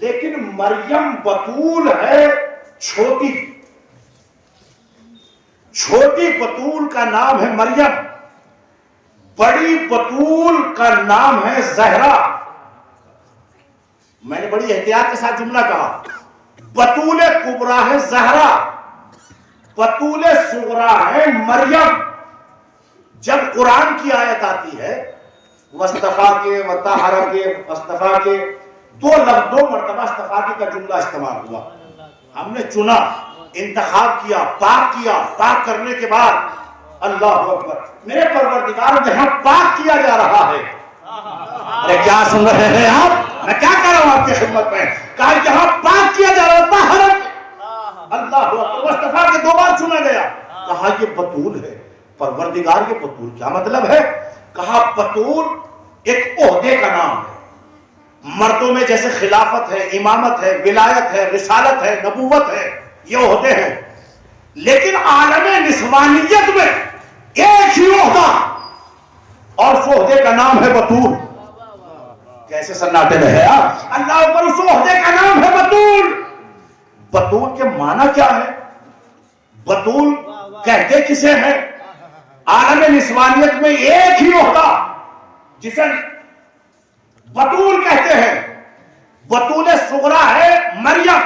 لیکن مریم بطول ہے چھوٹی، چھوٹی بطول کا نام ہے مریم، بڑی بطول کا نام ہے زہرا۔ میں نے بڑی احتیاط کے ساتھ جملہ کہا، بطول کبریٰ ہے زہرا، بطول صغریٰ ہے مریم۔ جب قرآن کی آیت آتی ہے وَاصْطَفَاكِ وَطَهَّرَكِ، اصطفیٰ کے دو مرتبہ اصطفیٰ کا جملہ استعمال ہوا۔ ہم نے چنا، انتخاب کیا، پاک کرنے کے بعد اللہ اکبر، میرے پروردگار جہاں پاک کیا جا رہا ہے، ارے کیا سن رہے ہیں آپ؟ میں کیا کہہ رہا ہوں آپ کی خدمت میں؟ کہا جہاں پاک کیا جا رہا تھا اللہ اکبر، مصطفیٰ کے دو بار چنا گیا، کہا یہ بطول ہے۔ پروردگار کے بطول کیا مطلب ہے؟ کہا بطول ایک عہدے کا نام ہے۔ مردوں میں جیسے خلافت ہے، امامت ہے، ولایت ہے، رسالت ہے، نبوت ہے، یہ عہدے ہیں، لیکن عالم نسوانیت میں ایک ہی عہدہ، اور اس عہدے کا نام ہے بطول۔ کیسے سناٹے میں ہے اللہ اکبر، اس عہدے کا نام ہے بطول۔ بطول کے معنی کیا ہے؟ بطول کہتے کسے ہیں؟ عالم نسوانیت میں ایک ہی عہدہ جسے بطول کہتے ہیں۔ بطول صغریٰ ہے مریم،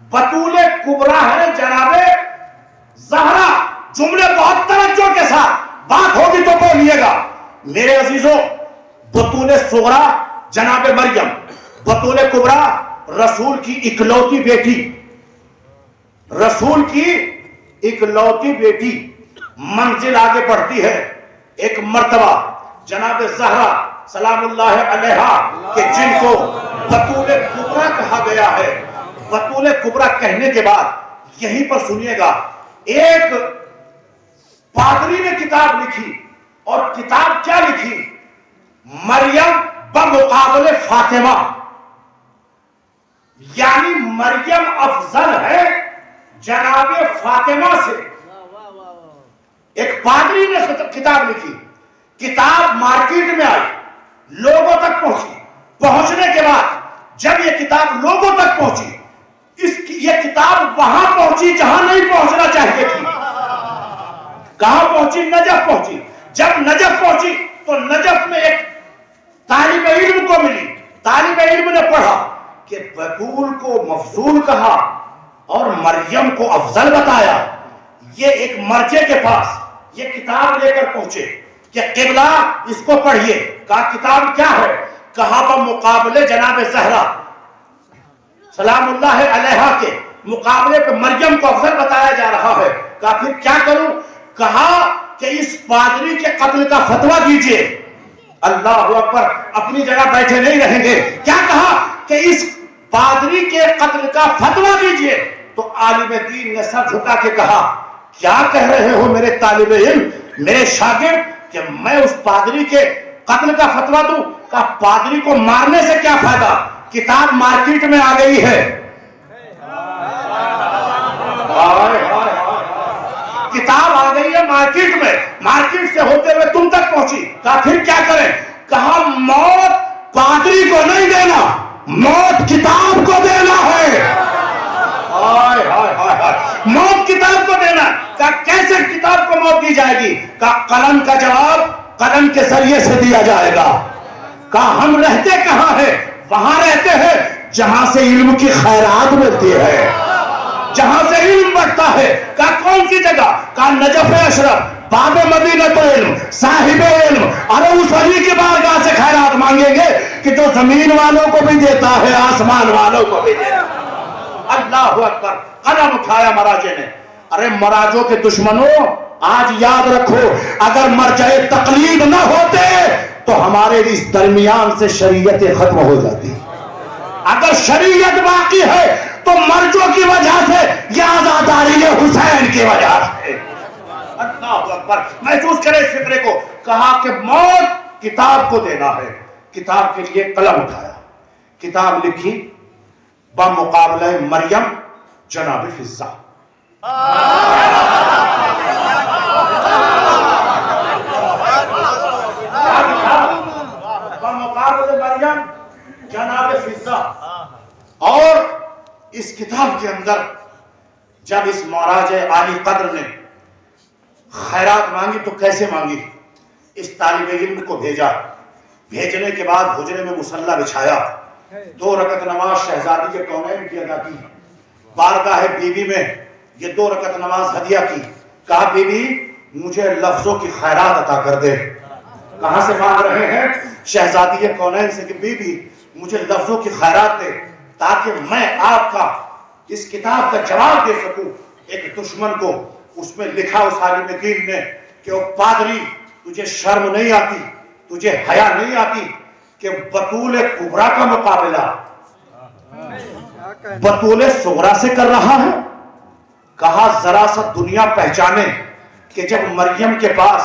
بطول کبریٰ ہے جناب زہرا۔ جملے بہت توجہ کے ساتھ، بات ہوگی تو بولیے گا میرے عزیزوں۔ بطول صغریٰ جناب مریم، بطول کبریٰ رسول کی اکلوتی بیٹی، رسول کی اکلوتی بیٹی۔ منزل آگے بڑھتی ہے، ایک مرتبہ جناب زہرا سلام اللہ علیہا کہ جن کو بطول کبریٰ کہا گیا ہے۔ بطول کبریٰ کہنے کے بعد یہیں پر سنیے گا، ایک پادری نے کتاب لکھی، اور کتاب کیا لکھی؟ مریم بمقابل فاطمہ، یعنی مریم افضل ہے جناب فاطمہ سے۔ ایک پادری نے کتاب لکھی، کتاب مارکیٹ میں آئی، لوگوں تک پہنچی، پہنچنے کے بعد جب یہ کتاب لوگوں تک پہنچی، یہ کتاب وہاں پہنچی جہاں نہیں پہنچنا چاہیے تھی۔ کہاں پہنچی؟ نجف پہنچی۔ جب نجف پہنچی تو نجف میں ایک طالب علم کو ملی، طالب علم نے پڑھا کہ بطول کو مفضول کہا اور مریم کو افضل بتایا۔ یہ ایک مرجع کے پاس یہ کتاب لے کر پہنچے کہ قبلہ اس کو پڑھیے۔ کہا کتاب کیا ہے؟ کہا بمقابلے جناب زہرا سلام اللہ علیہا کے مقابلے پہ مریم کو افضل بتایا جا رہا ہے۔ کہا پھر کیا کروں؟ کہا کہ اس پادری کے قتل کا فتویٰ دیجئے۔ اللہ اکبر، اپنی جگہ بیٹھے نہیں رہیں گے۔ کیا کہا کہ اس پادری کے قتل کا فتویٰ دیجئے۔ تو عالم دین نے سر جھکا کے کہا کیا کہہ رہے ہو میرے طالب علم، میرے شاگرد، کہ میں اس پادری کے قتل کا فتویٰ دوں؟ کہ پادری کو مارنے سے کیا فائدہ؟ کتاب مارکیٹ میں آ گئی ہے، کتاب آ گئی ہے مارکیٹ میں، مارکیٹ سے ہوتے ہوئے تم تک پہنچی۔ کہا پھر کیا کریں؟ کہا موت پادری کو نہیں دینا، موت کتاب کو دینا ہے۔ موت کتاب کو دینا۔ کہا کیسے کتاب کو موت دی جائے گی؟ کہا قلم کا جواب قلم کے ذریعے سے دیا جائے گا۔ کہا ہم رہتے کہاں ہیں؟ وہاں رہتے ہیں جہاں سے علم کی خیرات ملتی ہے، جہاں سے علم بڑھتا ہے۔ کہا کون سی جگہ؟ کہا نجف اشرف، باب مدینہ علم، صاحب علم۔ ارے اس ولی کی بارگاہ سے خیرات مانگیں گے کہ جو زمین والوں کو بھی دیتا ہے، آسمان والوں کو بھی دیتا ہے۔ اللہ اکبر، قلم اٹھایا مراجع نے۔ ارے مراجعوں کے دشمنوں، آج یاد رکھو، اگر مرجع تقلید نہ ہوتے تو ہمارے اس درمیان سے شریعت ختم ہو جاتی۔ اگر شریعت باقی ہے تو مرجعوں کی وجہ سے یا آزاداری حسین کی وجہ سے۔ اللہ اکبر، محسوس کرے اس فکرے کو۔ کہا کہ موت کتاب کو دینا ہے۔ کتاب کے لیے قلم اٹھایا، کتاب لکھی بمقابلہ مریم جناب فضہ۔ بمقابلہ مریم جناب فضہ۔ اور اس کتاب کے اندر جب اس مہاراج عالی قدر نے خیرات مانگی تو کیسے مانگی؟ اس طالب علم کو بھیجا، بھیجنے کے بعد حجرے میں مصلی بچھایا، 2 رکعت نماز شہزادی کے کونین کی ادا کی، بارگاہ بی بی میں یہ 2 رکعت نماز ہدیہ کی، کہا بی بی مجھے لفظوں کی خیرات عطا کر دے۔ کہاں سے مانگ رہے ہیں؟ شہزادی کونین سے کہ بی بی مجھے لفظوں کی خیرات دے تاکہ میں آپ کا اس کتاب کا جواب دے سکوں ایک دشمن کو۔ اس میں لکھا اس عالم دین نے کہ او پادری تجھے شرم نہیں آتی، تجھے حیا نہیں آتی کہ بطول کبریٰ کا مقابلہ بطول صغریٰ سے کر رہا ہے؟ کہا ذرا سا دنیا پہچانے کہ جب مریم کے پاس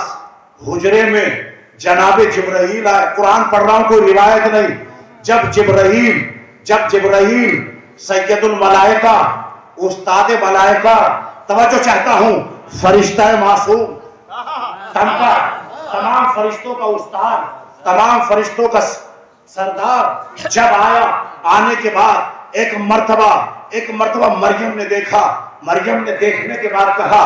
حجرے میں جناب جبرائیل آئے، قرآن پڑھ رہا ہوں کوئی روایت نہیں، جب جبرائیل سید الملائکہ استاد ملائکہ، توجہ چاہتا ہوں، فرشتہ معصوم، تمام فرشتوں کا استاد، تمام فرشتوں کا سردار جب آیا، آنے کے بعد ایک مرتبہ مریم نے دیکھا، مریم نے دیکھنے کے بعد کہا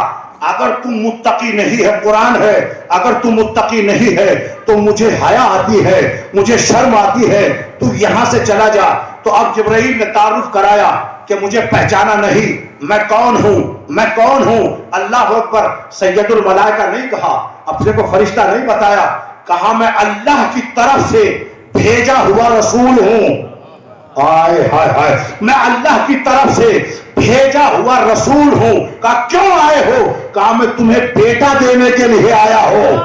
اگر تم متقی نہیں ہے، قرآن ہے، اگر تم متقی نہیں ہے تو مجھے حیا آتی ہے، مجھے شرم آتی ہے، تو یہاں سے چلا جا۔ تو اب جبرائیل نے تعارف کرایا کہ مجھے پہچانا نہیں، میں کون ہوں؟ اللہ اکبر۔ سید الملائکہ نہیں کہا، اپنے کو فرشتہ نہیں بتایا، کہا میں اللہ کی طرف سے بھیجا ہوا رسول ہوں۔ آئے ہائے ہائے، میں اللہ کی طرف سے بھیجا ہوا رسول ہوں۔ کہا کیوں آئے ہو؟ کہا میں تمہیں بیٹا دینے کے لیے آیا ہوں۔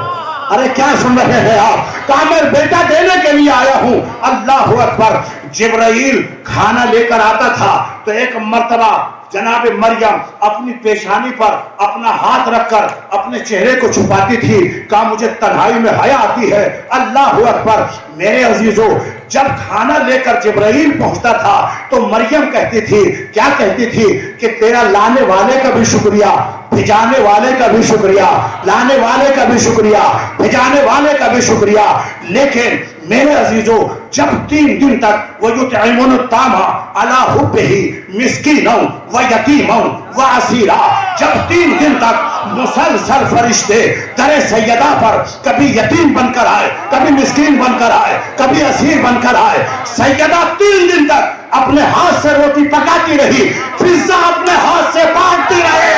ارے کیا سن رہے ہیں آپ؟ کہا میں بیٹا دینے کے لیے آیا ہوں۔ اللہ اکبر۔ جبرائیل کھانا لے کر آتا تھا تو ایک مرتبہ جناب مریم اپنی پیشانی پر اپنا ہاتھ رکھ کر اپنے چہرے کو چھپاتی تھی، کہا مجھے تنہائی میں حیا آتی ہے۔ اللہ اکبر۔ میرے عزیزو، جب کھانا لے کر جبرائیل پہنچتا تھا تو مریم کہتی تھی، کیا کہتی تھی کہ تیرا لانے والے کا بھی شکریہ، بھجانے والے کا بھی شکریہ، لانے والے کا بھی شکریہ، بھجانے والے کا بھی شکریہ۔ لیکن میرے عزیزو، جب 3 دن تک وَيُطْعِمُونَ الطَّعَامَ عَلَىٰ حُبِّهِ مِسْكِينًا وَيَتِيمًا وَأَسِيرًا، جب 3 دن تک مسلسل فرشتے در سیدہ پر کبھی یتیم بن کر آئے، کبھی مسکین بن کر آئے، کبھی اسیر بن کر آئے، سیدہ 3 دن تک اپنے ہاتھ سے روٹی پکاتی رہی، فضا اپنے ہاتھ سے بانٹتی رہی۔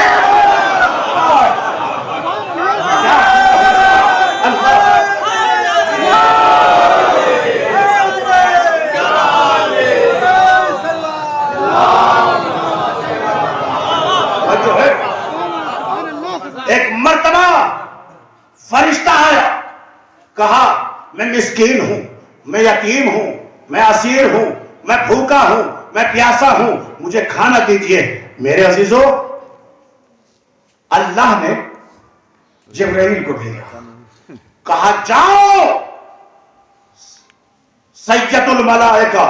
ایک مرتبہ فرشتہ آیا، کہا میں مسکین ہوں، میں یتیم ہوں، میں اسیر ہوں، میں بھوکا ہوں، میں پیاسا ہوں، مجھے کھانا دیجئے۔ میرے عزیزو، اللہ نے جبرائیل کو بھیجا، کہا جاؤ سید الملائکہ،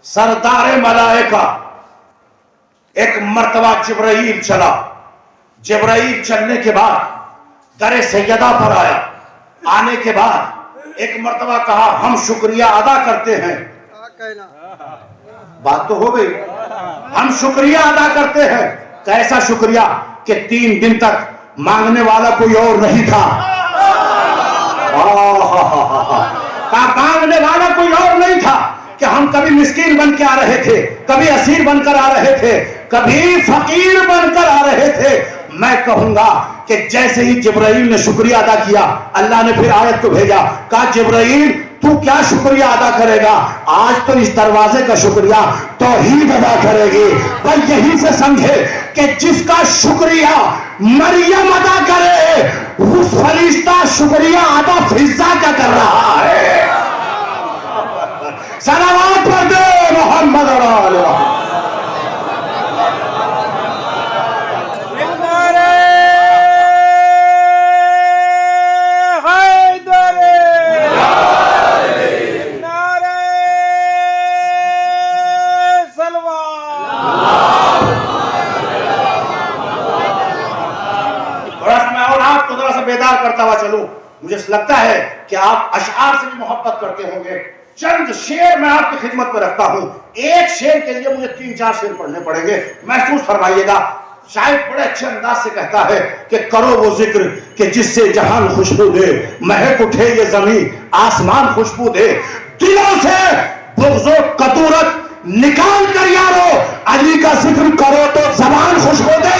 سردار ملائکہ۔ ایک مرتبہ جبرائیل چلا، جبرائیل چلنے کے بعد در سیدہ پر آیا، آنے کے بعد ایک مرتبہ کہا ہم شکریہ ادا کرتے ہیں۔ بات تو ہو گئی، ہم شکریہ ادا کرتے ہیں۔ کیسا شکریہ کہ 3 دن تک مانگنے والا کوئی اور نہیں تھا، مانگنے والا کوئی اور نہیں تھا، کہ ہم کبھی مسکین بن کے آ رہے تھے، کبھی اسیر بن کر آ رہے تھے، کبھی فقیر بن کر آ رہے تھے۔ میں کہوں گا کہ جیسے ہی جبرائیل نے شکریہ ادا کیا، اللہ نے پھر آیت کو بھیجا، کہا جبرائیل تو کیا شکریہ ادا کرے گا؟ آج تو اس دروازے کا شکریہ توحید ادا کرے گی۔ بس یہیں سے سمجھے کہ جس کا شکریہ مریم ادا کرے، وہ فرشتہ شکریہ ادا فضا کا کر رہا ہے۔ صلوات پڑھ دے محمد اور آل محمد۔ بیدار کرتا ہوا چلوں، مجھے لگتا ہے کہ آپ اشعار سے بھی محبت کرتے ہوں گے۔ چند شعر میں آپ کی خدمت میں رکھتا ہوں، ایک شعر کے لیے مجھے 3-4 شعر پڑھنے پڑیں گے، محسوس فرمائیے گا۔ شاید بڑے اچھے انداز سے کہتا ہے کہ کرو وہ ذکر کہ جس سے جہان خوشبو دے، مہک اٹھے یہ زمین آسمان خوشبو دے، دلوں سے بغض و کدورت نکال کر یارو علی کا ذکر کرو تو زبان خوشبو دے۔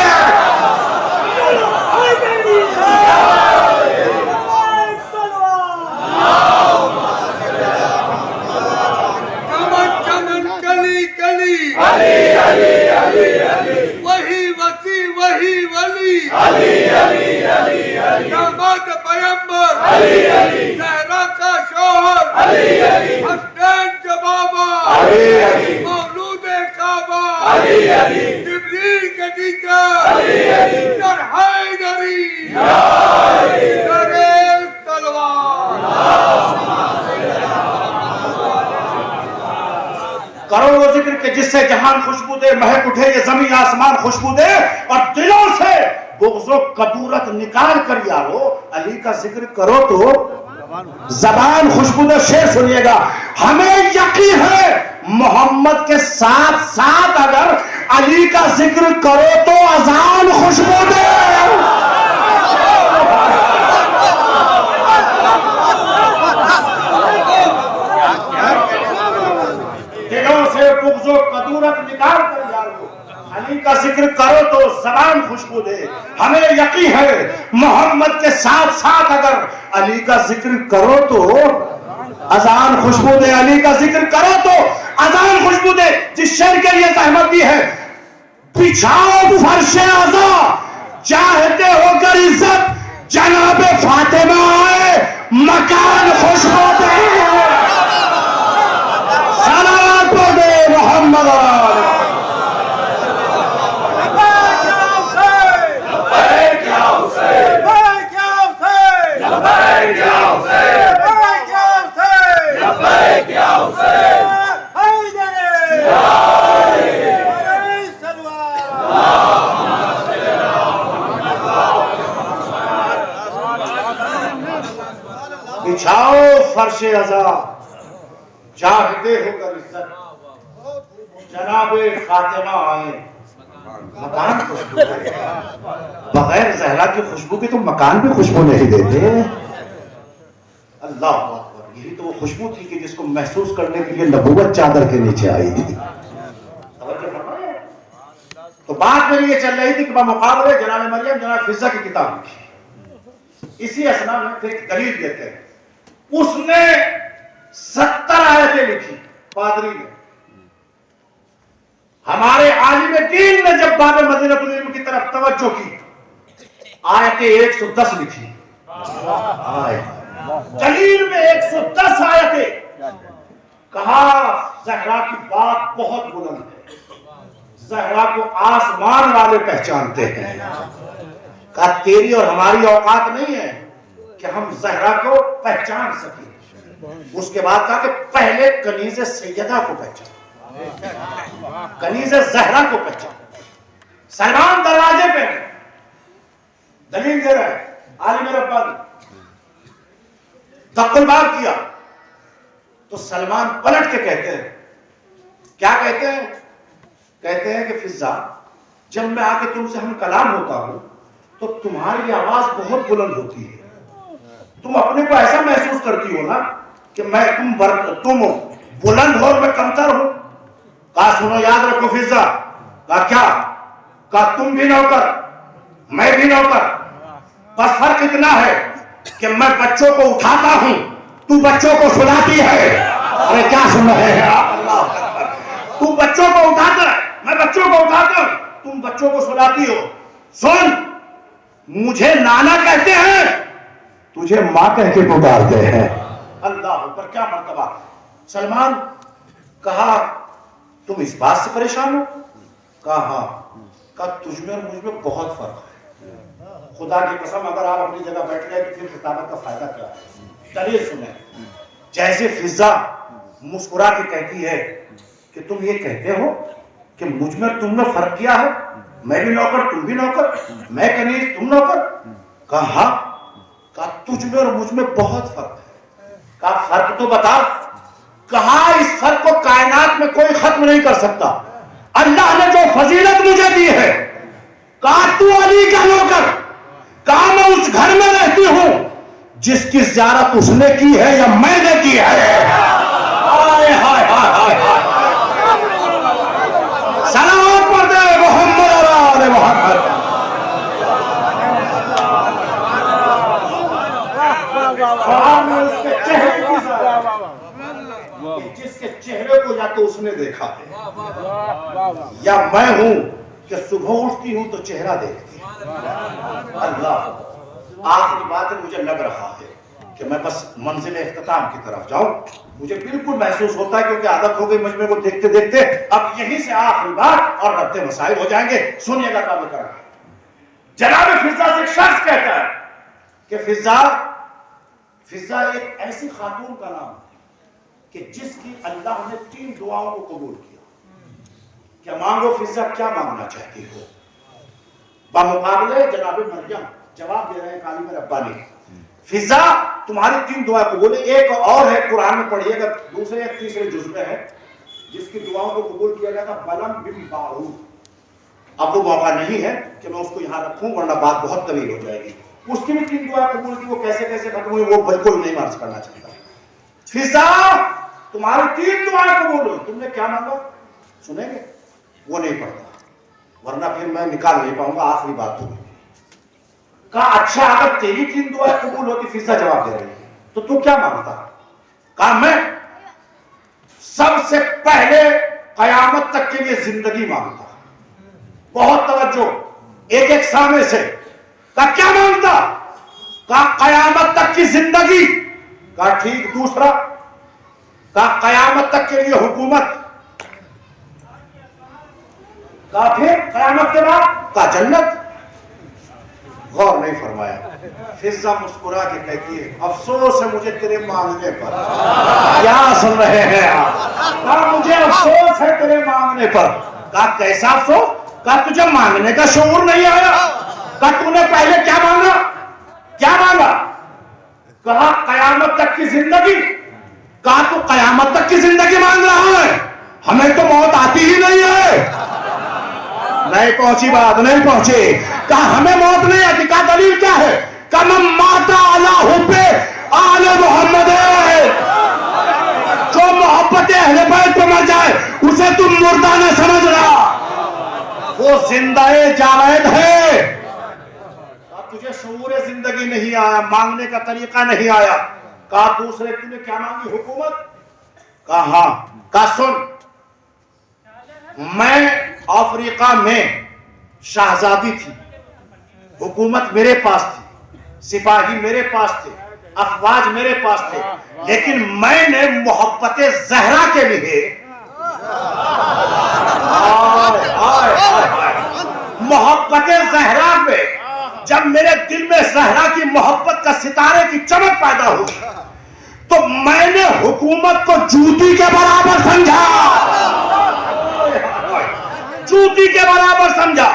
داماد پیمبر زہرا کا شوہر حسنین کا بابا مولود کعبہ جبریل کے ٹیچر در حیدری در تلوار۔ کرو وہ ذکر کہ جس سے جہان خوشبو دے، مہک اٹھے یہ زمین آسمان خوشبو دے، اور دلوں سے بغض و کدورت نکال کر یارو علی کا ذکر کرو تو زبان خوشبو دے۔ شعر سنیے گا، ہمیں یقین ہے محمد کے ساتھ ساتھ اگر علی کا ذکر کرو تو اذان خوشبو دے۔ دلوں سے بغض و کدورت نکال کر یارو علی کا ذکر کرو تو زبان خوشبو دے۔ ہمیں یقین ہے محمد کے ساتھ ساتھ اگر علی کا ذکر کرو تو اذان خوشبو دے۔ علی کا ذکر کرو تو اذان خوشبو دے۔ جس شعر کے لیے زحمت دی ہے، بچھاؤ فرش عزا چاہتے ہو کر عزت جناب فاطمہ آئے مکان خوشبو دے۔ صلوات دے محمد بچھاؤ فرش عزا چاہتے ہو کر عزت جناب فاطمہ آئے مکان خوشبو دے۔ بغیر زہرا کی خوشبو کے تو مکان بھی خوشبو نہیں دیتے۔ اللہ اکبر، یہی تو وہ خوشبو تھی کہ جس کو محسوس کرنے کے لیے نبوت چادر کے نیچے آئی تھی۔ تو بات میری یہ چل رہی تھی کہ بمقابلے جناب مریم جناب فضہ کی کتاب لکھی، اسی اسنا میں ایک دلیل دیتے ہیں، اس نے 70 آیتیں لکھی پادری نے۔ ہمارے عالم دین نے جب باب مدینہ العلم کی طرف توجہ کی، آیتیں 110 لکھی، دلیل میں 110 آیتیں، کہا زہرا کی بات بہت بلند ہے، زہرا کو آسمان والے پہچانتے ہیں۔ کہا تیری اور ہماری اوقات نہیں ہے کہ ہم زہرا کو پہچان سکیں۔ اس کے بعد کہا کہ پہلے کنیز سیدہ کو پہچان، کنیز زہرا کو پہچان۔ سلمان دروازے پہ دلیل دے رہا ہے عالم ربانی، دق الباب کیا تو سلمان پلٹ کے کہتے ہیں، کیا کہتے ہیں؟ کہتے ہیں کہ فضہ جب میں آ کے تم سے ہم کلام ہوتا ہوں تو تمہاری آواز بہت بلند ہوتی ہے، تم اپنے کو ایسا محسوس کرتی ہو نا کہ میں تم بلند ہو اور میں کمتر ہوں۔ کہا سنو یاد رکھو فضہ، کہا کیا؟ کہا تم بھی نوکر میں بھی نوکر، بس فرق اتنا ہے کہ میں بچوں کو اٹھاتا ہوں تو بچوں کو سلاتی ہے۔ ارے کیا سن رہے ہیں آپ؟ اللہ اکبر، تو بچوں کو اٹھاتا ہے میں بچوں کو اٹھاتا ہوں تم بچوں کو سلاتی ہو۔ سن، مجھے نانا کہتے ہیں تجھے ماں کہہ کے پکارتے ہیں۔ اللہ اکبر، کیا مرتبہ۔ سلمان کہا تم اس بات سے پریشان ہو؟ کہا ہاں۔ کہا تجھ میں اور مجھ میں بہت فرق ہے، خدا کی قسم اگر آپ اپنی جگہ بیٹھ گئے تو پھر خطابت کا فائدہ کیا ہے؟ دلیل سنیں۔ جیسے فضہ مسکرا کے کہتی ہے کہ تم یہ کہتے ہو کہ مجھ میں تم نے فرق کیا ہے، میں بھی نوکر تم بھی نوکر، میں کنیز تم نوکر۔ کہا ہاں۔ کہا تجھ میں اور مجھ میں بہت فرق ہے۔ کہا فرق تو بتا۔ کہا اس فرق کو کائنات میں کوئی ختم نہیں کر سکتا۔ اللہ نے جو فضیلت مجھے دی ہے اس گھر میں رہتی ہوں جس کی زیارت اس نے کی ہے یا میں نے کی ہے. ہائے ہائے ہائے ہائے ہائے. سلام پڑھ دے محمد اور آل محمد. اس کے چہرے کی جس کے چہرے کو یا تو اس نے دیکھا ہے یا میں ہوں کہ صبح اٹھتی ہوں تو چہرہ دیکھتی ہے. اللہ آخری بات ہے, مجھے لگ رہا ہے کہ میں بس منزل اختتام کی طرف جاؤں. مجھے بالکل محسوس ہوتا ہے کیونکہ عادت ہو گئی مجمع کو دیکھتے دیکھتے. اب یہیں سے آخری بات اور رد مسائل ہو جائیں گے. سنیے گا کام کر رہا ہے. جناب فضا سے ایک شخص کہتا ہے کہ فضا ایک ایسی خاتون کا نام کہ جس کی اللہ نے 3 دعاؤں کو قبول کیا. کیا مانگو فضا, کیا مانگنا چاہتی ہو؟ بمقابلے جناب مریم جواب دے رہے ہیں کالم ربانی, فضا تمہاری 3 دعائیں قبول ہے. ایک اور ہے قرآن میں پڑھیے گا, دوسرے یا تیسرے جز میں ہے, جس کی دعاؤں کو قبول کیا گیا تھا بلم بن باعوث. اب وہ موقع نہیں ہے کہ میں اس کو یہاں رکھوں ورنہ بات بہت طویل ہو جائے گی. اس کی بھی 3 دعائیں قبول کی, وہ کیسے کیسے ختم ہوئی وہ بالکل نہیں عرض کرنا چاہتا. فضا تمہاری 3 دعائیں قبول ہوئی, تم نے کیا مانگا سنیں گے؟ وہ نہیں پڑھتا ورنہ پھر میں نکال نہیں پاؤں گا. آخری بات تو کہا اچھا اگر تیری 3 دعائیں قبول ہوتی, فضا جواب دے رہی ہے, تو تو کیا مانگتا؟ کہا میں سب سے پہلے قیامت تک کے لیے زندگی مانگتا. بہت توجہ, ایک ایک سامنے سے. کہا کیا مانگتا؟ کہا قیامت تک کی زندگی. کہا ٹھیک. دوسرا کہا قیامت تک کے لیے حکومت. کہا پھر قیامت کے بعد؟ کہا جنت. غور نہیں فرمایا. فضا مسکرا کے کہتی ہے افسوس ہے مجھے تیرے مانگنے پر. کیا سن رہے ہیں آپ؟ کہا مجھے افسوس ہے تیرے مانگنے پر. کہا کیسا افسوس؟ کہا تجھے مانگنے کا شعور نہیں آیا. کہا تو نے پہلے کیا مانگا؟ کیا مانگا؟ کہا قیامت تک کی زندگی. کہا تو قیامت تک کی زندگی مانگ رہا ہے, ہمیں تو موت آتی ہی نہیں ہے. نہیں پہنچی بات, نہیں پہنچی. کہا ہمیں موت نہیں آتی. کہا دلیل کیا ہے؟ کہا من مات علی حب آل محمد, جو محبت اہل بیت پہ مر جائے اسے تم مردہ نہ سمجھنا, وہ زندہ جاوید ہے. تجھے شعور زندگی نہیں آیا, مانگنے کا طریقہ نہیں آیا. کہا دوسرے تم نے کیا مانگی؟ حکومت. کہا ہاں. کہا سن, میں افریقہ میں شہزادی تھی, حکومت میرے پاس تھی, سپاہی میرے پاس تھے, افواج میرے پاس تھے, لیکن میں نے محبت زہرا کے لیے محبت زہرا پہ جب میرے دل میں زہرا کی محبت کا ستارے کی چمک پیدا ہوئی تو میں نے حکومت کو جوتی کے برابر سمجھا. جوتی کے برابر سمجھا.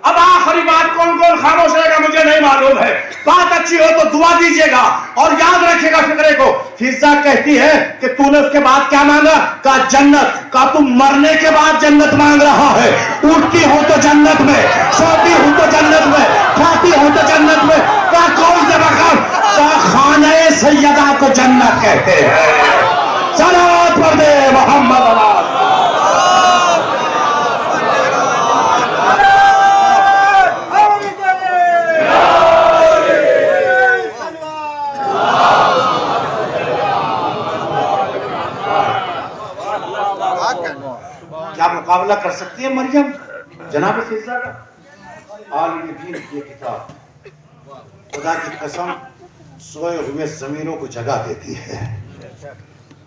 اب آخری بات کون کون خاموش رہے گا مجھے نہیں معلوم ہے. بات اچھی ہو تو دعا دیجیے گا اور یاد رکھے گا فکرے کو. فضا کہتی ہے کہ تو نے اس کے بعد کیا مانگا؟ کہا جنت. کہا تم مرنے کے بعد جنت مانگ رہا ہے, اٹھتی ہو تو جنت میں, سوتی ہو تو جنت میں, کھاتی ہو تو جنت میں. کہا کون سے مقام؟ کہا خانہ سیدہ کو جنت کہتے ہیں. صلوات پڑھ دے محمد علیہ. کیا مقابلہ کر سکتی ہے مریم جناب فضا کا؟ عالم دین کی یہ کتاب خدا کی قسم سوئے ہوئے ضمیروں کو جگہ دیتی ہے.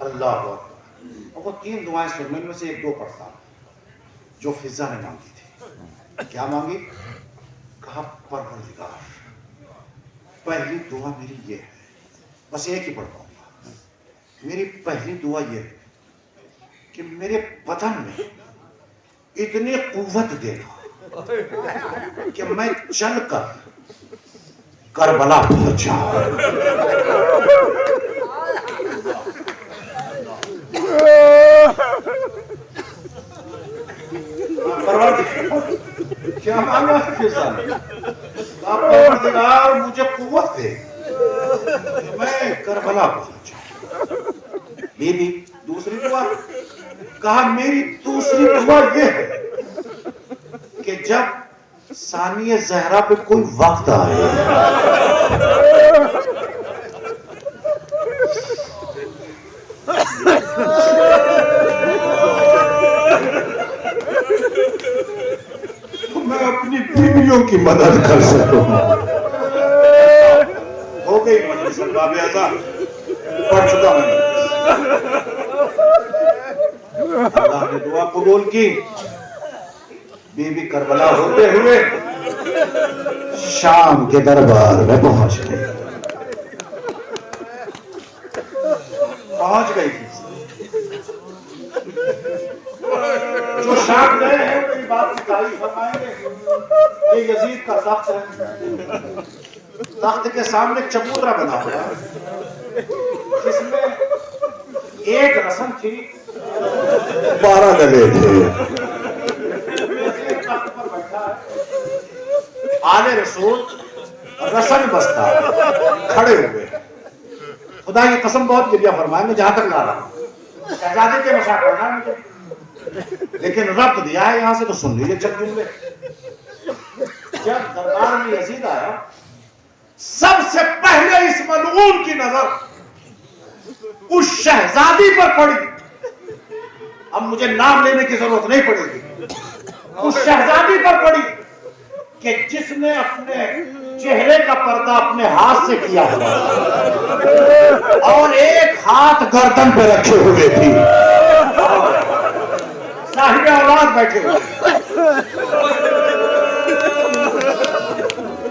اللہ اکبر. اور وہ 3 دعائیں سن میں سے 1-2 پڑھتا ہوں جو فضا نے مانگی تھی. کیا مانگی؟ کہا پروردگار پہلی دعا میری یہ ہے, بس ایک ہی پڑھتا ہوں. میری پہلی دعا یہ ہے کہ میرے بدن میں اتنی قوت دینا کہ میں چل کر کربلا پہنچ جاؤں. کیا مانگا فضا نے؟ پروردگار مجھے قوت دے کہ میں کربلا پہنچا. بی بی دوسری دعا کہا میری دوسری دعا یہ ہے کہ جب ثانیہ زہرا پہ کوئی وقت آئے تو میں اپنی بیویوں کی مدد کر سکوں. ہو گئی مجلس باب اعظم پڑھ چکا میں. اللہ نے دعا قبول کی. بی بی کربلا ہوتے ہوئے شام کے دربار میں پہنچ گئی. پہنچ گئی تھی. جو شام گئے ہیں میری بات کی تعریف فرمائیں گے. یہ یزید کا تخت ہے. تخت کے سامنے چبوترا بنا ہوا ہے جس میں ایک رسم تھی 12 گلے تھے. آل رسول رسم بستہ کھڑے ہوئے. خدا کی قسم بہت گریہ فرمائیں میں جہاں تک لا رہا ہوں شہزادے کے مشاق کرنا مجھے لیکن ربط دیا ہے یہاں سے تو سن لیجیے. جب جملے جب دربار میں یزید آیا سب سے پہلے اس ملعون کی نظر اس شہزادی پر پڑی. اب مجھے نام لینے کی ضرورت نہیں پڑے گی. اس شہزادی پر پڑی کہ جس نے اپنے چہرے کا پردہ اپنے ہاتھ سے کیا اور ایک ہاتھ گردن پہ رکھے ہوئے تھی. صاحب اولاد بیٹھے ہوئے.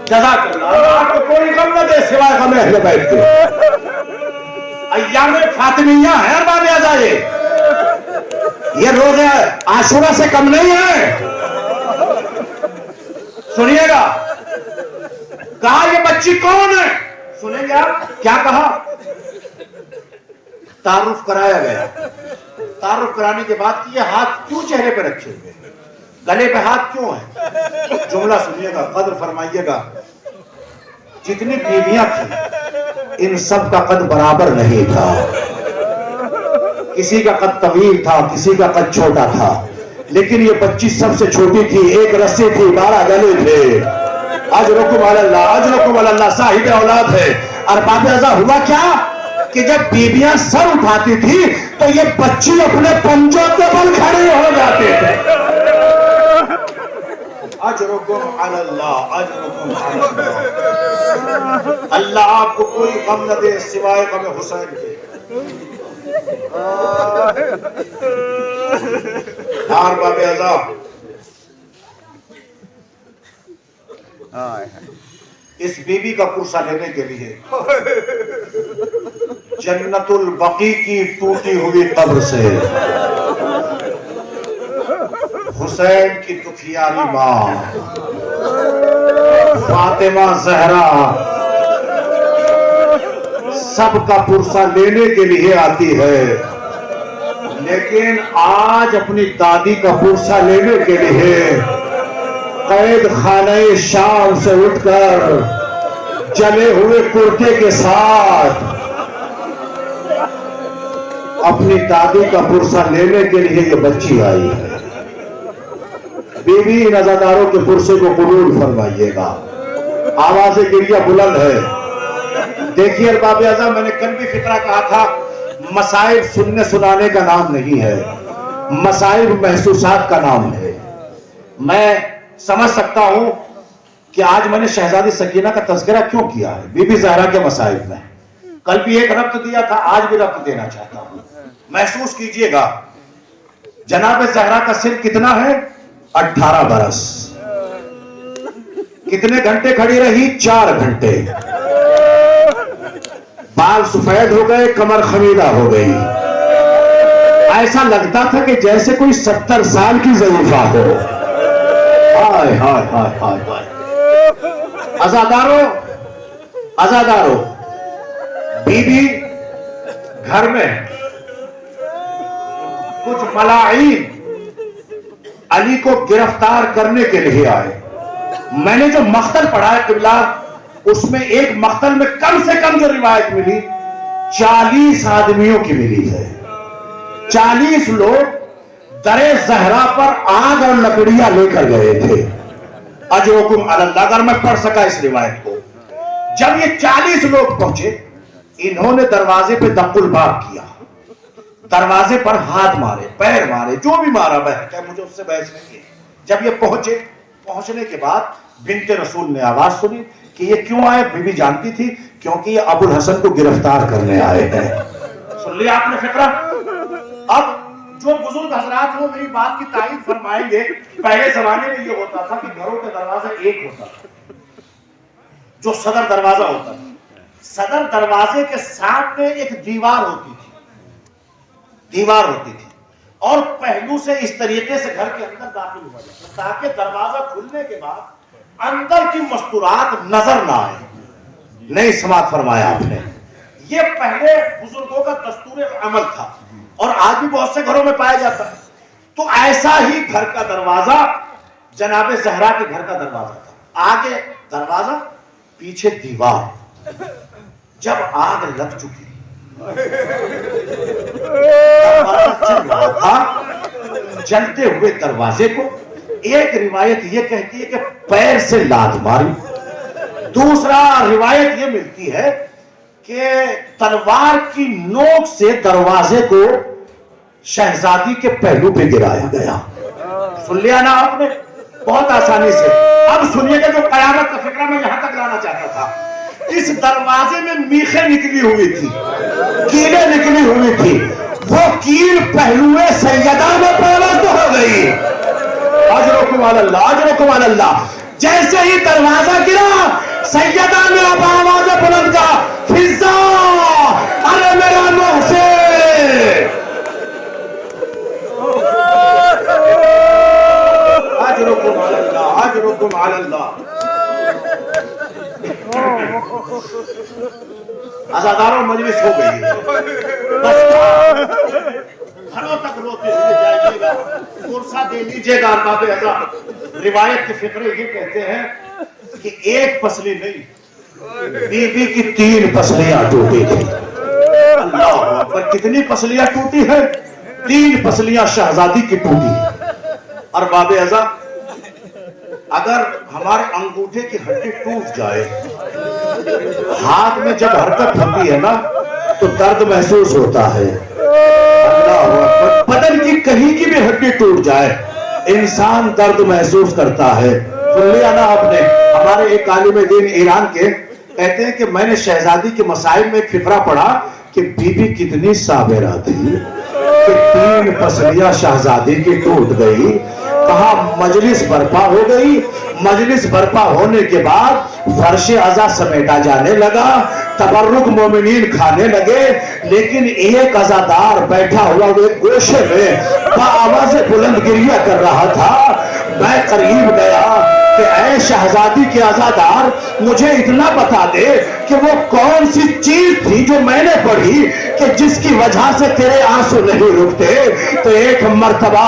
جزاک اللہ. آپ کو کوئی غم نہ دے سوائے غم اہل بیت کے. ایام فاطمیہ ہے ارباب اعضاء. یہ روزے عاشورہ سے کم نہیں ہے. سنیے گا. کہا یہ بچی کون ہے؟ سنیں گے آپ کیا کہا. تعارف کرایا گیا. تعارف کرانے کے بعد کہ یہ ہاتھ کیوں چہرے پہ رکھے ہوئے, گلے پہ ہاتھ کیوں ہے. جملہ سنیے گا, قدر فرمائیے گا. جتنی بیویاں تھیں ان سب کا قد برابر نہیں تھا. کسی کا قد طویل تھا, کسی کا قد چھوٹا تھا, لیکن یہ بچی سب سے چھوٹی تھی. ایک رسی تھی, 12 گلے تھے. اجرکم علی اللہ, اجرکم علی اللہ. صاحب اولاد ہے. ارباب اعضاء ہوا کیا کہ جب بیویاں سر اٹھاتی تھی تو یہ بچی اپنے پنجوں کے بل کھڑے ہو جاتے تھے. اجرکم علی اللہ, اجرکم علی اللہ. اللہ آپ کو کوئی غم نہ دے سوائے غم حسین کے. ارباب اعضاء اس بی بی کا پرسہ لینے کے لیے جنت البقیع کی ٹوٹی ہوئی قبر سے حسین کی دکھیاری ماں فاطمہ زہرا سب کا پرسہ لینے کے لیے آتی ہے. لیکن آج اپنی دادی کا پرسہ لینے کے لیے قید خانہ شام سے اٹھ کر جلے ہوئے کرتے کے ساتھ اپنی دادی کا پرسہ لینے کے لیے یہ بچی آئی ہے. بیوی نظرداروں کے پرسے کو قبول فرمائیے گا. آواز گریہ بلند ہے. دیکھیے ارباب اعضاء, میں نے کل بھی فطرہ کہا تھا مصائب سننے سنانے کا نام نہیں ہے, مصائب محسوسات کا نام ہے. میں سمجھ سکتا ہوں کہ آج میں نے شہزادی سکینہ کا تذکرہ کیوں کیا ہے بی بی زہرا کے مصائب میں. کل بھی ایک ربط دیا تھا, آج بھی ربط دینا چاہتا ہوں. محسوس کیجئے گا. جناب زہرا کا سن کتنا ہے؟ 18 برس. کتنے گھنٹے کھڑی رہی؟ 4 گھنٹے. بال سفید ہو گئے, کمر خمیدہ ہو گئی. ایسا لگتا تھا کہ جیسے کوئی 70 سال کی ضعیفہ ہو. ہائے ہائے ہائے ہائے ہائے. عزادارو بی بی گھر میں کچھ ملاعین علی کو گرفتار کرنے کے لیے آئے. میں نے جو مقتل پڑھا ہے قبلہ، اس میں ایک مقتل میں کم سے کم جو روایت ملی 40 آدمیوں کی ملی ہے. 40 لوگ درے زہرا پر آگ اور لکڑیاں لے کر گئے تھے. اجرکم علی اللہ. اگر میں پڑھ سکا اس روایت کو. جب یہ 40 لوگ پہنچے، انہوں نے دروازے پہ دق الباب کیا، دروازے پر ہاتھ مارے، پیر مارے، جو بھی مارا بہت ہے، مجھے اس سے بحث نہیں ہے. جب یہ پہنچنے کے بعد بنت رسول نے آواز سنی کہ یہ کیوں آئے. بی بی جانتی تھی کیونکہ یہ ابو الحسن کو گرفتار کرنے آئے ہیں. سن لیا آپ نے فقرہ. اب جو بزرگ حضرات وہ میری بات کی تائید فرمائیں گے. پہلے زمانے میں یہ ہوتا تھا کہ گھروں کا دروازہ ایک ہوتا تھا جو صدر دروازہ ہوتا تھا. صدر دروازے کے سامنے ایک دیوار ہوتی تھی اور پہلو سے اس طریقے سے گھر کے اندر داخل ہوا جاتا تاکہ دروازہ کھلنے کے بعد اندر کی مستورات نظر نہ آئے. نہیں سماعت فرمایا آپ نے. یہ پہلے بزرگوں کا دستور عمل تھا اور آج بھی بہت سے گھروں میں پایا جاتا ہے. تو ایسا ہی گھر کا دروازہ جناب زہرا کے گھر کا دروازہ تھا. آگے دروازہ، پیچھے دیوار. جب آگ لگ چکی، چل رہا تھا، جلتے ہوئے دروازے کو ایک روایت یہ کہتی ہے کہ پیر سے لات ماری. دوسرا روایت یہ ملتی ہے کہ تلوار کی نوک سے دروازے کو شہزادی کے پہلو پہ گرایا گیا. سن لیا نا آپ نے بہت آسانی سے. اب سنیے گا جو قیامت کا فکرہ میں یہاں تک لانا چاہتا تھا. اس دروازے میں میخیں نکلی ہوئی تھی، کیلیں نکلی ہوئی تھی. وہ کیل پہلو سیدہ میں پیوست ہو گئی. اجرکم علی اللہ، اجرکم علی اللہ. جیسے ہی دروازہ گرا، سیدہ نے اب آواز بلند کا فضا، ارے میرا محسن. اجرکم علی اللہ، اجرکم علی اللہ. عزاداروں مجلس ہو گئی. بس گھروں تک روتے ہوئے جائیے گا، قرصہ دے لیجیے گا. ارباب عزا روایت کے فقرے یہ کہتے ہیں کہ ایک پسلی نہیں، بی بی کی 3 پسلیاں ٹوٹی تھی. اللہ اکبر. کتنی پسلیاں ٹوٹی ہیں؟ 3 پسلیاں شہزادی کی ٹوٹی. ارباب عزا اگر ہمارے انگوٹھے کی ہڈی ٹوٹ جائے، ہاتھ میں جب حرکت ہوتی ہے نا تو درد محسوس ہوتا ہے. اللہ اکبر. بدن کی کہیں کی بھی ہڈی ٹوٹ جائے انسان درد محسوس کرتا ہے. سن لیا نا آپ نے. ہمارے ایک عالم دین ایران کے کہتے ہیں کہ میں نے شہزادی کے مسائل میں ایک فقرہ پڑھا کہ بی بی کتنی صابرہ تھی کہ 3 پسلیاں شہزادی کی ٹوٹ گئی. کہا مجلس برپا ہو گئی. مجلس برپا ہونے کے بعد فرش عزا سمیٹا جانے لگا، تبرک مومنین کھانے لگے. لیکن ایک عزادار بیٹھا ہوا ایک گوشے میں بآواز بلند گریہ کر رہا تھا. میں قریب گیا کہ اے شہزادی کے عزادار، مجھے اتنا بتا دے کہ وہ کون سی چیز تھی جو میں نے پڑھی کہ جس کی وجہ سے تیرے آنسو نہیں رکتے. تو ایک مرتبہ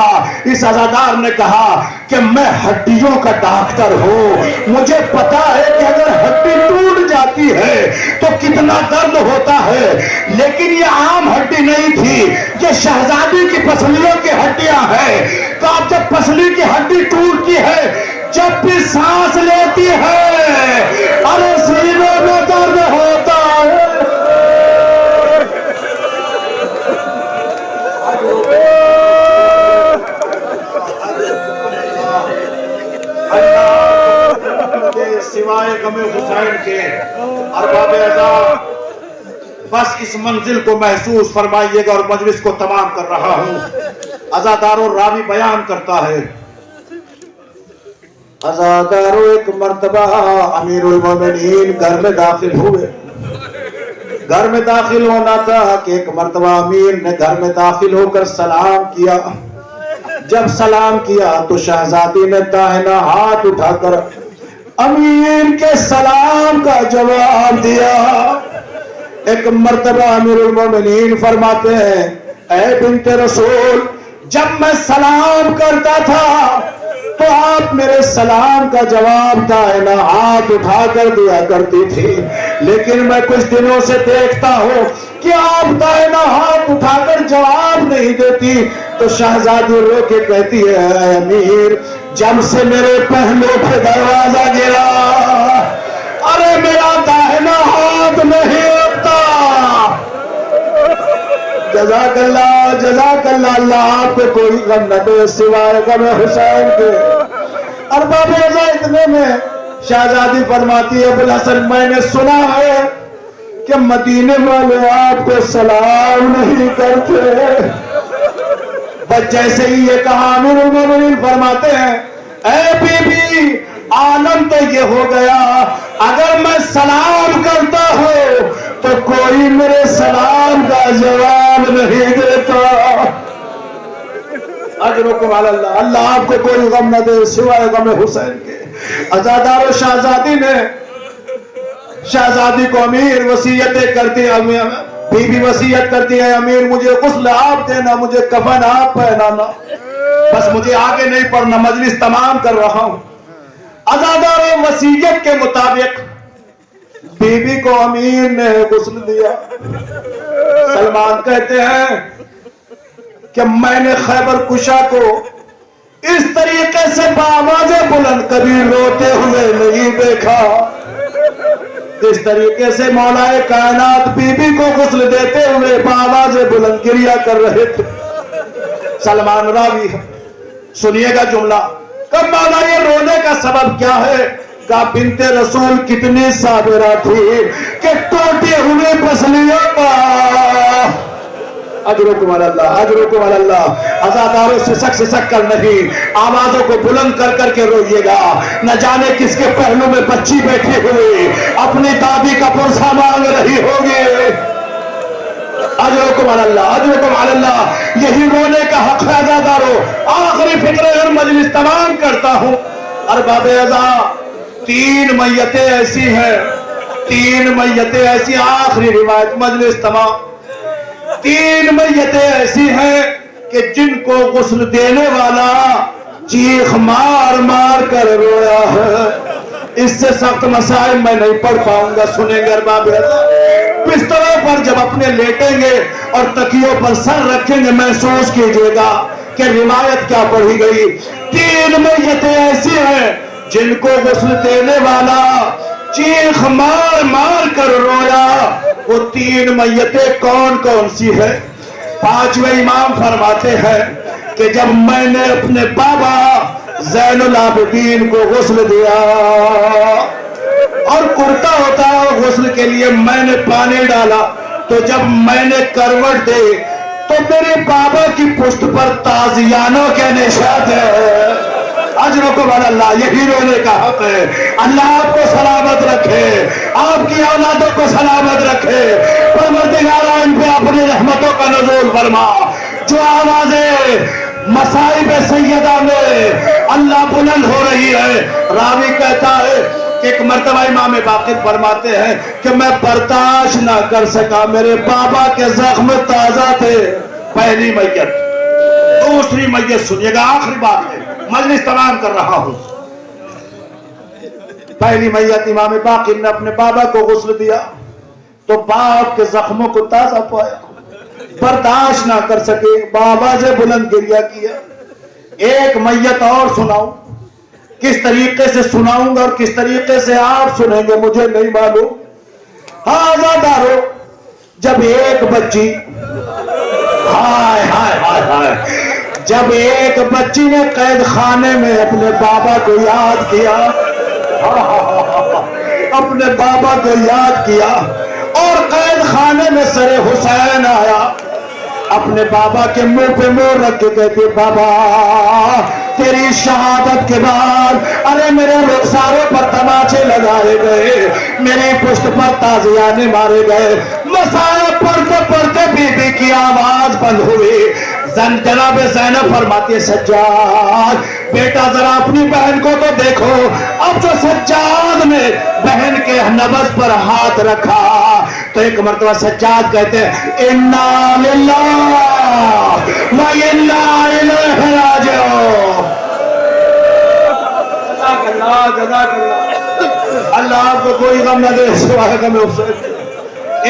اس عزادار نے کہا کہ میں ہڈیوں کا ڈاکٹر ہوں، مجھے پتا ہے کہ اگر ہڈی ٹوٹ جاتی ہے تو کتنا درد ہوتا ہے. لیکن یہ عام ہڈی نہیں تھی، یہ شہزادی کی پسلیوں کی ہڈیاں ہیں. تو اب جب پسلی کی ہڈی ٹوٹتی ہے، جب بھی سانس لیتی ہے، ارے سینے میں درد ہوتا ہے. سوائے غم حسین کے ارباب عزا بس اس منزل کو محسوس فرمائیے گا اور مجلس کو تمام کر رہا ہوں. عزاداروں راوی بیان کرتا ہے، عزاداروں ایک مرتبہ امیر المومنین گھر میں داخل ہوئے. گھر میں داخل ہونا تھا کہ ایک مرتبہ امیر نے گھر میں داخل ہو کر سلام کیا. جب سلام کیا تو شہزادی نے داہنا ہاتھ اٹھا کر امیر کے سلام کا جواب دیا. ایک مرتبہ امیر المومنین فرماتے ہیں، اے بنت رسول، جب میں سلام کرتا تھا تو آپ میرے سلام کا جواب دائنا ہاتھ اٹھا کر دیا کرتی تھی، لیکن میں کچھ دنوں سے دیکھتا ہوں کہ آپ دائنا ہاتھ اٹھا کر جواب نہیں دیتی۔ تو شہزادی رو کے کہتی ہے اے امیر، جب سے میرے پہلو پہ دروازہ گرا، ارے میرا دائنا ہاتھ نہیں اٹھتا۔ جزاک اللہ، اللہ آپ کو کوئی غم نہ دے سوائے غم حسین کے۔ ارباب رضا اتنے میں شہزادی فرماتی ہے ابوالحسن میں نے سنا ہے کہ مدینے والے آپ کو سلام نہیں کرتے۔ بس جیسے ہی یہ کہا امیر المومنین فرماتے ہیں اے بی بی عالم تو یہ ہو گیا، اگر میں سلام کرتا ہوں تو کوئی میرے سلام کا جواب نہیں دیتا۔ اجرکم علی اللہ، اللہ آپ کو کوئی غم نہ دے سوائے غم حسین کے۔ عزادار و شہزادی کو امیر وصیتیں کرتی، بی بی وصیت کرتی ہے امیر مجھے غسل آپ دینا، مجھے کفن آپ پہنانا، بس مجھے آگے نہیں پڑھنا، مجلس تمام کر رہا ہوں۔ عزادار وصیت کے مطابق بی بی کو امیر نے غسل دیا۔ سلمان کہتے ہیں کہ میں نے خیبر کشا کو اس طریقے سے بآواز بلند کبھی روتے ہوئے نہیں دیکھا، اس طریقے سے مولا کائنات بی بی کو غسل دیتے ہوئے بآواز بلند گریہ کر رہے تھے۔ سلمان راوی سنیے گا جملہ، کب مولا یہ رونے کا سبب کیا ہے؟ کہ بنت رسول کتنی صابرہ تھی کہ ٹوٹے ہوئے پسلیوں کا اجرکم علی اللہ، اجرکم علی اللہ۔ عزاداروں سے سک کر نہیں، آوازوں کو بلند کر کر کے روئیے گا۔ نہ جانے کس کے پہلو میں بچی بیٹھی ہوئی اپنی دادی کا پرسا مانگ رہی ہوگی۔ اجرکم علی اللہ، اجرکم علی اللہ۔ یہی رونے کا حق ہے عزاداروں۔ آخری فکرے اور مجلس تمام کرتا ہوں۔ ارباب عزا، تین میتیں ایسی ہیں، تین میتیں ایسی، آخری روایت مجلس تمام، تین میتیں ایسی ہیں کہ جن کو غسل دینے والا چیخ مار مار کر رویا ہے۔ اس سے سخت مسائل میں نہیں پڑھ پاؤں گا، سنیں گے ارباب عزا۔ بستروں پر جب اپنے لیٹیں گے اور تکیوں پر سر رکھیں گے محسوس کیجئے گا کہ روایت کیا پڑھی گئی۔ تین میتیں ایسی ہیں جن کو غسل دینے والا چیخ مار مار کر رویا۔ وہ تین میتیں کون کون سی ہے؟ پانچویں امام فرماتے ہیں کہ جب میں نے اپنے بابا زین العابدین کو غسل دیا اور کرتا ہوتا غسل کے لیے میں نے پانی ڈالا، تو جب میں نے کروٹ دے تو میرے بابا کی پشت پر تازیانوں کے نشان ہے۔ اجرکم علی اللہ، یہی رونے کا حق ہے۔ اللہ آپ کو سلامت رکھے، آپ کی اولادوں کو سلامت رکھے، پروردگار ان پہ اپنی رحمتوں کا نزول فرما۔ جو آوازیں مصائب سیدہ میں اللہ بلند ہو رہی ہے، راوی کہتا ہے کہ ایک مرتبہ امام باقر فرماتے ہیں کہ میں برداشت نہ کر سکا، میرے بابا کے زخم تازہ تھے۔ پہلی میت۔ دوسری میت سنیے گا، آخری بات ہے، مجلس تمام کر رہا ہوں۔ پہلی میت امام باقر نے اپنے بابا کو غسل دیا تو باپ کے زخموں کو تازہ پایا، برداشت نہ کر سکے، بابا سے بلند گریہ کیا۔ ایک میت اور سناؤں، کس طریقے سے سناؤں گا اور کس طریقے سے آپ سنیں گے مجھے نہیں معلوم۔ ہاں عزادارو، جب ایک بچی، ہائے ہائے ہائے ہائے، جب ایک بچی نے قید خانے میں اپنے بابا کو یاد کیا، اپنے بابا کو یاد کیا اور قید خانے میں سر حسین آیا، اپنے بابا کے منہ پہ منہ رکھ کے کہتے بابا تیری شہادت کے بعد ارے میرے رخساروں پر تماچے لگائے گئے، میری پشت پر تازیانے مارے گئے۔ مسائل پڑھتے پڑھتے بی بی کی آواز بند ہوئی۔ جناب زینب فرماتی ہے سجاد بیٹا ذرا اپنی بہن کو تو دیکھو۔ اب جو سجاد نے بہن کے نبض پر ہاتھ رکھا تو ایک مرتبہ سجاد کہتے ہیں انا للہ و انا الیہ راجعون۔ جزاک اللہ جزاک اللہ. اللہ آپ کو کوئی غم نہ دے سوائے غم حسین.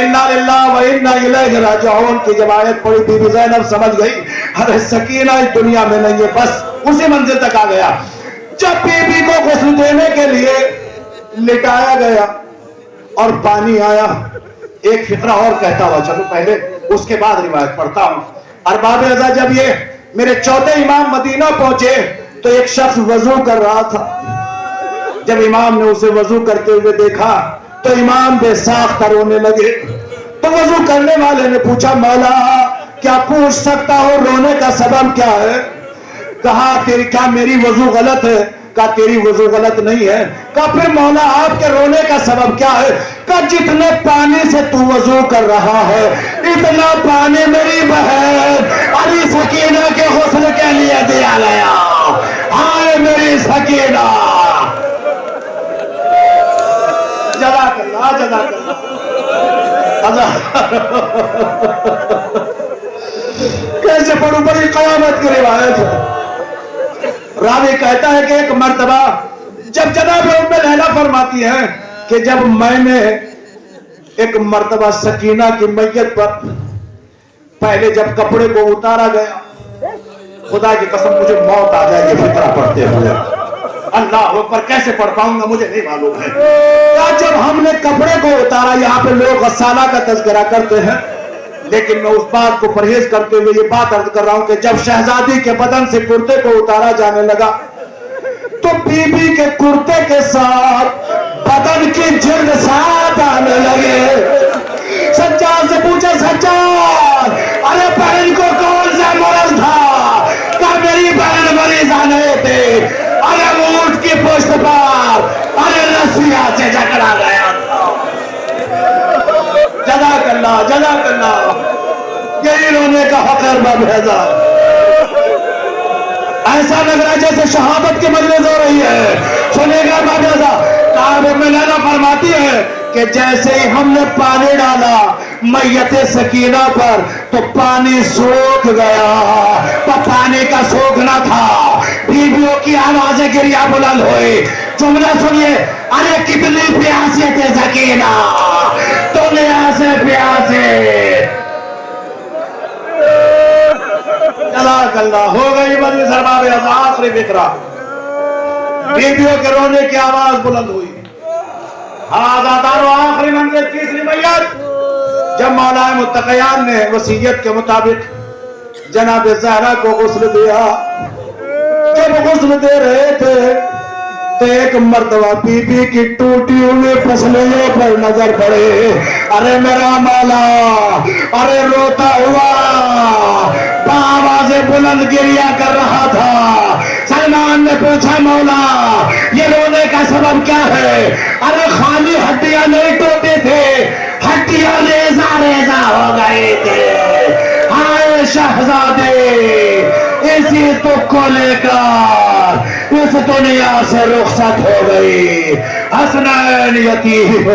انا للہ و انا الیہ راجعون کی جب آیت پڑھی بی بی زینب سمجھ گئی ارے سکینہ اس دنیا میں نہیں ہے، بس اسی منزل تک آ گیا. جب بی بی کو غسل دینے کے لیے لٹایا گیا اور پانی آیا، ایک فقرہ اور کہتا ہوا چلو پہلے اس کے بعد روایت پڑھتا ہوں. ارباب رضا جب یہ میرے چوتھے امام مدینہ پہنچے تو ایک شخص وضو کر رہا تھا. جب امام نے اسے وضو کرتے ہوئے دیکھا تو امام بے ساختہ رونے لگے. تو وضو کرنے والے نے پوچھا مولا کیا پوچھ سکتا ہوں رونے کا سبب کیا ہے؟ کہا کیا میری وضو غلط ہے؟ کہا تیری وضو غلط نہیں ہے. کہا پھر مولا آپ کے رونے کا سبب کیا ہے؟ کہا جتنے پانی سے تو وضو کر رہا ہے اتنا پانی میری بہن علی سکینہ کے غسل کے لیے دیا گیا. ہائے میری سکینہ. جزاک اللہ جزاک اللہ. کیسے پڑھوں؟ بڑی قیامت کی روایت ہے. راوی کہتا ہے کہ ایک مرتبہ جب جناب ام لیلہ فرماتی ہے کہ جب میں نے ایک مرتبہ سکینہ کی میت پر پہلے جب کپڑے کو اتارا گیا، خدا کی قسم مجھے موت آ جائے گی فطرہ پڑھتے ہوئے. اللہ اکبر کیسے پڑھ پاؤں گا مجھے نہیں معلوم ہے. جب ہم نے کپڑے کو اتارا، یہاں پہ لوگ غسالہ کا تذکرہ کرتے ہیں لیکن میں اس بات کو پرہیز کرتے ہوئے یہ بات عرض کر رہا ہوں کہ جب شہزادی کے بدن سے کرتے کو اتارا جانے لگا تو بی بی کے کرتے کے ساتھ بدن کی جلد ساتھ آنے لگے. سجاد سے پوچھا سجاد ارے بہن کو کون سا مرض تھا؟ کہ میری بہن مریض آنے تھے. ارے اونٹ کی پشت پر ارے رسیہ سے جکڑا گیا. جزاک اللہ جزاک اللہ. یہی رونے کا حق ہے ارباب رضا. ایسا لگ رہا ہے جیسے شہادت کی مجلس ہو رہی ہے. سنیے گا ارباب رضا. کعب ام لیلہ فرماتی ہے کہ جیسے ہی ہم نے پانی ڈالا میت سکینہ پر تو پانی سوکھ گیا. پانی کا سوکھنا تھا. بیویوں کی آوازیں گریا بلند ہوئی. جملہ سنیے ارے کتنی پیاسی تھے سکینہ دنیا سے پیاسے. جزاک اللہ. ہو گئی مجلس ارباب رضا. آخری فقرہ بیویوں کے رونے کی آواز بلند ہوئی. آخری منزل تیسری میت. جب مولا متقیان نے وصیت کے مطابق جناب زہرا کو غسل دیا، جب غسل دے رہے تھے تو ایک مرتبہ بی بی کی ٹوٹی ہوئی پسلیوں پر نظر پڑے. ارے میرا مولا ارے روتا ہوا آوازیں بلند گریا کر رہا تھا. سلمان نے پوچھا مولا یہ رونے کا سبب کیا ہے؟ ارے خالی ہڈیاں نہیں ٹوٹے تھے، ہڈیاں ریزہ ریزہ ہو گئے تھے. ہائے شہزادے اسی تک کو لے کر اس دنیا سے رخصت ہو گئی. حسنین یتیم